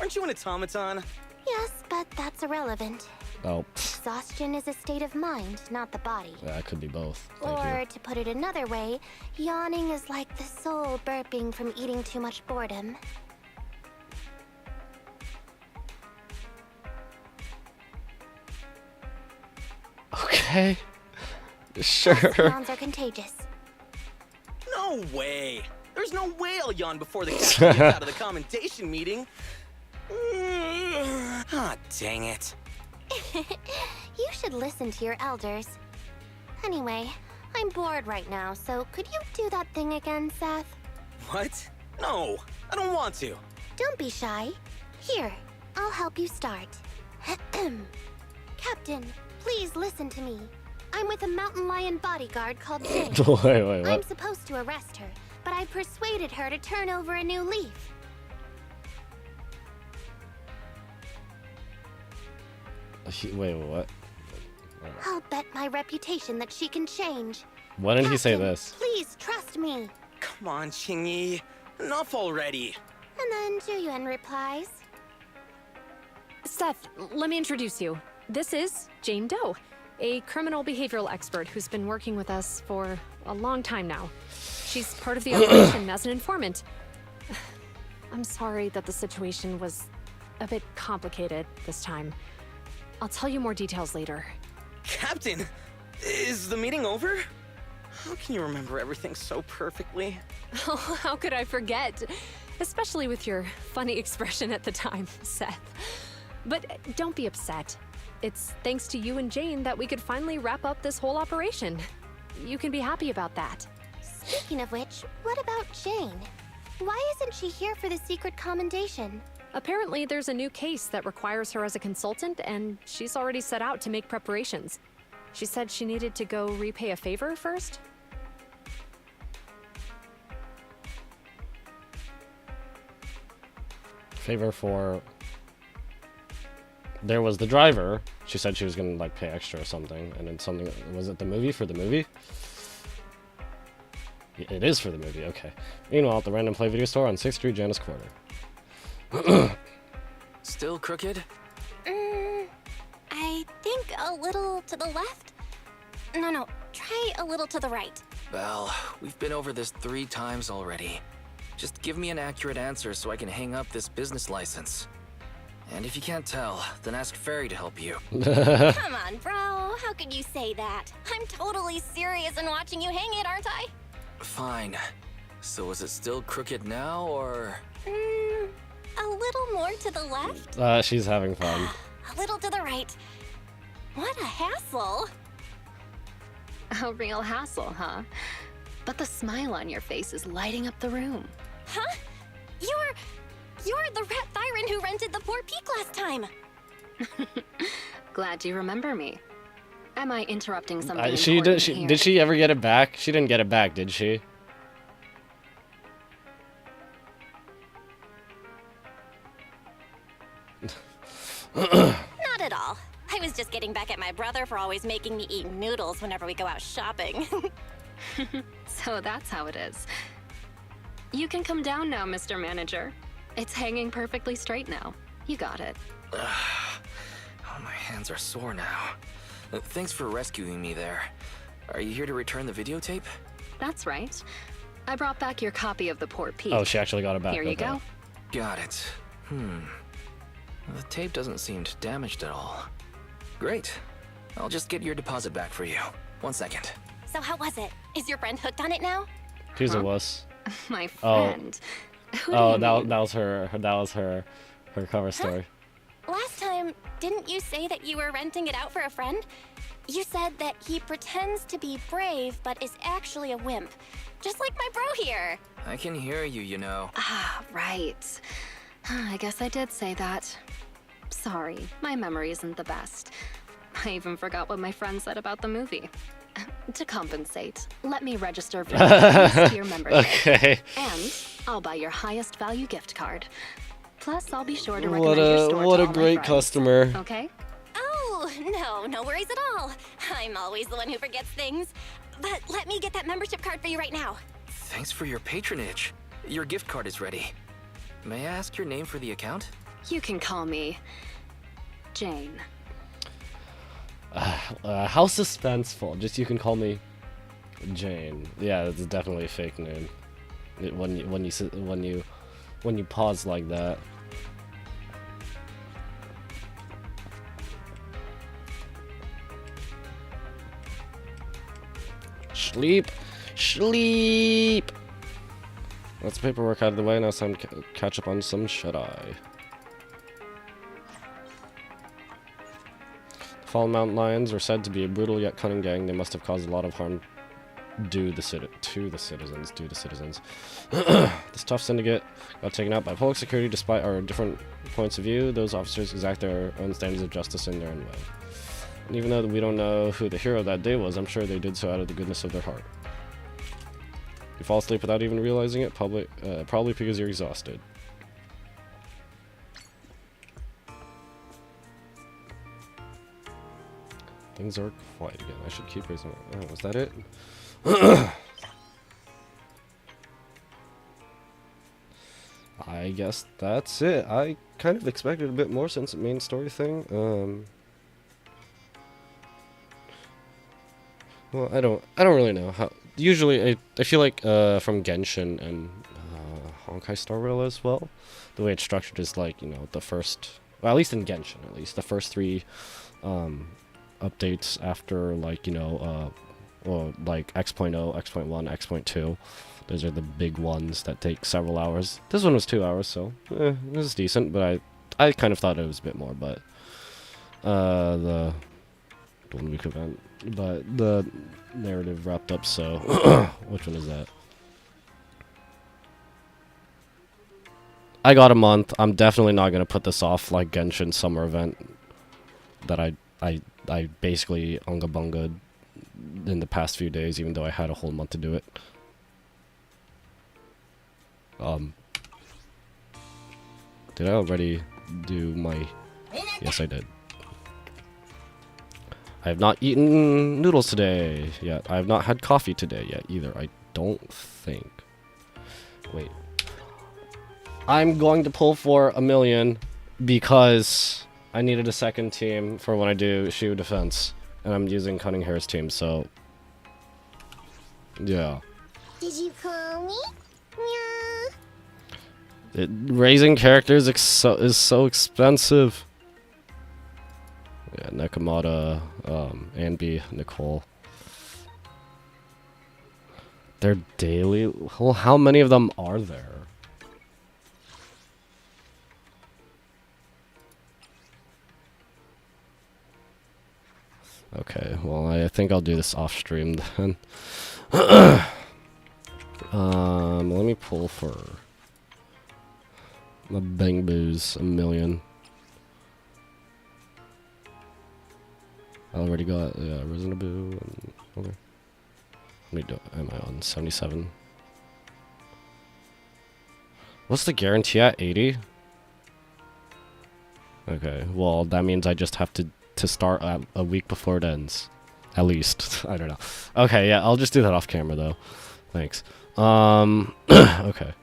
Aren't you an automaton? Yes, but that's irrelevant. Oh, Exhaustion is a state of mind, not the body. that could be both. Thank Or, you. to put it another way, yawning is like the soul burping from eating too much boredom. Okay. Sure. Yawns are contagious. No way! There's no way I'll yawn before the captain gets out of the commendation meeting. Ah, dang it. You should listen to your elders. Anyway, I'm bored right now, so could you do that thing again, Seth? What? No, I don't want to. Don't be shy. Here, I'll help you start. Captain, please listen to me. I'm with a mountain lion bodyguard called Jane. Wait, I'm what? supposed to arrest her, but I persuaded her to turn over a new leaf. Wait, what? I'll bet my reputation that she can change. Why didn't he say Captain, this? Please trust me. Come on, Chingy. Enough already. And then Juyuan replies. Seth, let me introduce you. This is Jane Doe, a criminal behavioral expert who's been working with us for a long time now. She's part of the operation as an informant. I'm sorry that the situation was a bit complicated this time. I'll tell you more details later. Captain, is the meeting over? How can you remember everything so perfectly? Oh, how could I forget? Especially with your funny expression at the time, Seth. But don't be upset. It's thanks to you and Jane that we could finally wrap up this whole operation. You can be happy about that. Speaking of which, what about Jane? Why isn't she here for the secret commendation? Apparently, there's a new case that requires her as a consultant, and she's already set out to make preparations. She said she needed to go repay a favor first. Favor for... There was the driver. She said she was gonna like pay extra or something, and then something. Was it the movie for the movie? It is for the movie. Okay. Meanwhile, at the Random Play video store on 6th Street, Janus Quarter. Still crooked? I think a little to the left? No, try a little to the right. Well, we've been over this 3 times already. Just give me an accurate answer so I can hang up this business license. And if you can't tell, then ask Fairy to help you. Come on, bro. How could you say that? I'm totally serious in watching you hang it, aren't I? Fine. So is it still crooked now, or...? A little more to the left? She's having fun. A little to the right. What a hassle. A real hassle, huh? But the smile on your face is lighting up the room. Huh? You're the Rat Thyron who rented the Poor Peak last time. Glad you remember me. Am I interrupting something Did she ever get it back? She didn't get it back, did she? Not at all. I was just getting back at my brother for always making me eat noodles whenever we go out shopping. So that's how it is. You can come down now, Mr. Manager. It's hanging perfectly straight now. You got it. Oh, my hands are sore now. Thanks for rescuing me there. Are you here to return the videotape? That's right. I brought back your copy of the Port Peak. Oh, she actually got it back. Here you go. Got it. The tape doesn't seem damaged at all. Great. I'll just get your deposit back for you. 1 second. So how was it? Is your friend hooked on it now? She's a wuss. My friend. Who do Oh, you mean? that was her cover story. Last time, didn't you say that you were renting it out for a friend? You said that he pretends to be brave, but is actually a wimp. Just like my bro here. I can hear you, you know. Ah, right. I guess I did say that. Sorry, my memory isn't the best. I even forgot what my friend said about the movie. To compensate, let me register for your membership. Okay. And I'll buy your highest value gift card. Plus, I'll be sure to recommend your store to What all a my great friends. customer. Okay? Oh, No, no worries at all. I'm always the one who forgets things. But let me get that membership card for you right now. Thanks for your patronage. Your gift card is ready. May I ask your name for the account? You can call me Jane. How suspenseful. Just you can call me Jane. Yeah, it's definitely a fake name. When you pause like that. Sleep. That's the paperwork out of the way. Now it's time to catch up on some shut-eye. The fallen mountain lions are said to be a brutal yet cunning gang. They must have caused a lot of harm to the citizens. This tough syndicate got taken out by public security. Despite our different points of view, those officers exact their own standards of justice in their own way. And even though we don't know who the hero that day was, I'm sure they did so out of the goodness of their heart. You fall asleep without even realizing it, probably because you're exhausted. Things are quiet again. I should keep raising it. Oh, was that it? I guess that's it. I kind of expected a bit more since the main story thing. Well, I don't really know how. Usually, I feel like from Genshin and Honkai Star Rail as well, the way it's structured is like, you know, the first, well, at least in Genshin, the first 3 updates after, like, you know, well, like X.0, X.1, X.2. Those are the big ones that take several hours. This one was 2 hours, so it was decent, but I kind of thought it was a bit more, but the 1 week event, but the narrative wrapped up, so which one is that? I got a month. I'm definitely not gonna put this off like Genshin summer event that I basically unga bunga'd in the past few days, even though I had a whole month to do it. Did I already do my... Yes, I did. I have not eaten noodles today yet. I have not had coffee today yet either. I don't think. Wait. I'm going to pull for 1,000,000 because I needed a second team for when I do Shield Defense. And I'm using Cunning Hair's team, so... Yeah. Did you call me? Meow. Raising characters is so expensive. Yeah, Nekomata, Anby, Nicole. They're daily. Well, how many of them are there? Okay, well, I think I'll do this off stream then. Let me pull for my Bang Boos 1,000,000. I already got Resident Evil. Okay. Am I on 77? What's the guarantee at 80? Okay, well that means I just have to start a week before it ends, at least. I don't know. Okay, yeah, I'll just do that off camera though. Thanks. Okay.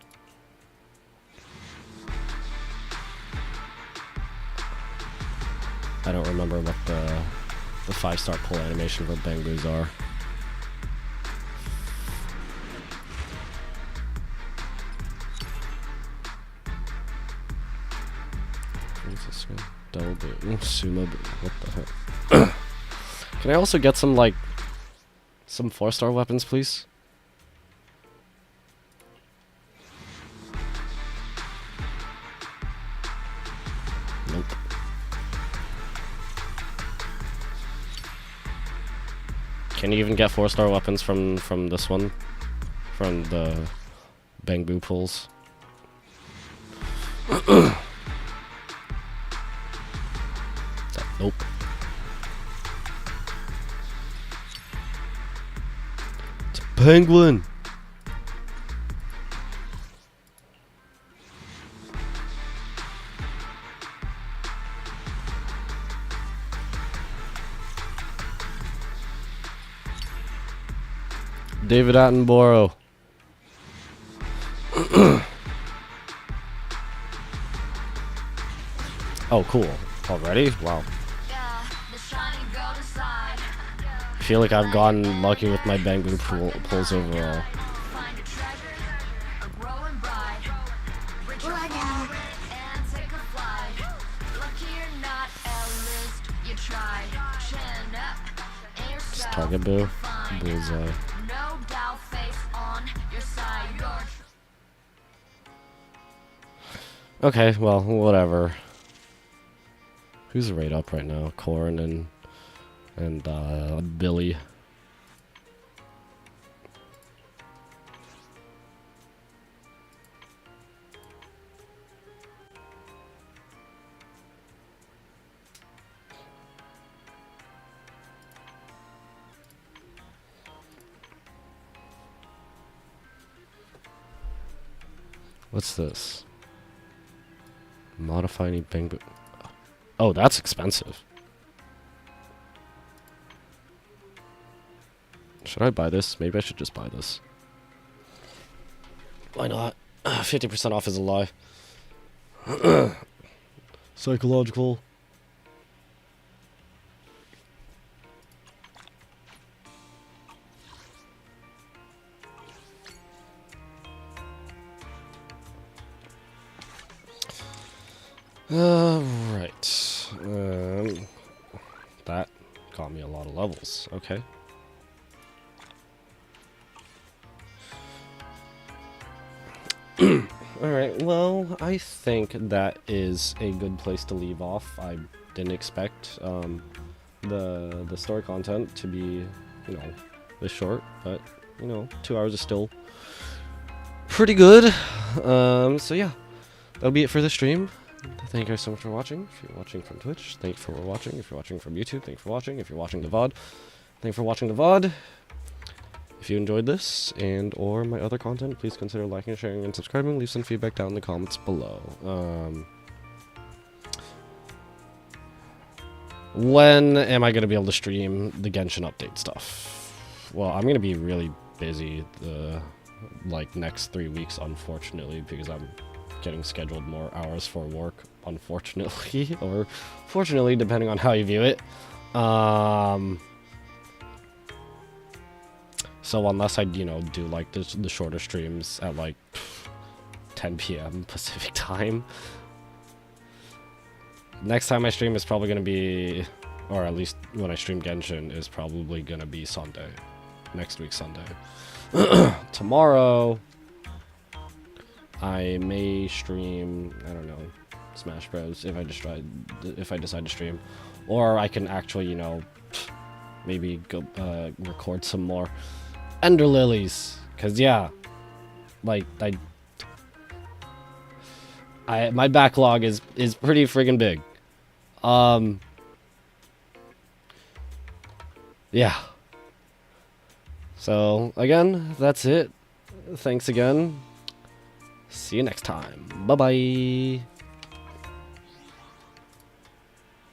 I don't remember what the 5-star pull animation for Bang Boos are. Double boot. Sumo boot. What the heck? Can I also get some, like, some 4-star weapons, please? Nope. Can you even get 4-star weapons from this one? From the Bang Boo pulls? Nope. It's a penguin! David Attenborough. Oh, cool. Already? Wow. I feel like I've gotten lucky with my banging pulls overall. Target boo. Bullseye. Okay, well, whatever. Who's right up right now? Corin and Billy. What's this? Modify any bang boot. Oh, that's expensive. Should I buy this? Maybe I should just buy this. Why not? 50% off is a lie. Psychological. Right. That got me a lot of levels. Okay. Alright, well, I think that is a good place to leave off. I didn't expect the story content to be, you know, this short, but, you know, 2 hours is still pretty good. So yeah, that'll be it for the stream. Thank you guys so much for watching. If you're watching from Twitch, thank you for watching. If you're watching from YouTube, thank you for watching. If you're watching the VOD, thank you for watching the VOD. If you enjoyed this and or my other content, please consider liking, sharing, and subscribing. Leave some feedback down in the comments below. When am I going to be able to stream the Genshin update stuff? Well, I'm going to be really busy the next 3 weeks, unfortunately, because I'm getting scheduled more hours for work, unfortunately, or fortunately, depending on how you view it. So unless I, you know, do like the shorter streams at like 10 p.m. Pacific time, next time I stream is probably going to be, or at least when I stream Genshin, is probably going to be Sunday. Next week, Sunday. Tomorrow, I may stream, I don't know, Smash Bros. If I decide to stream. Or I can actually, you know, maybe go record some more Ender Lilies. Because, yeah, like, my backlog is pretty friggin' big. Yeah. So, again, that's it. Thanks again. See you next time. Bye-bye.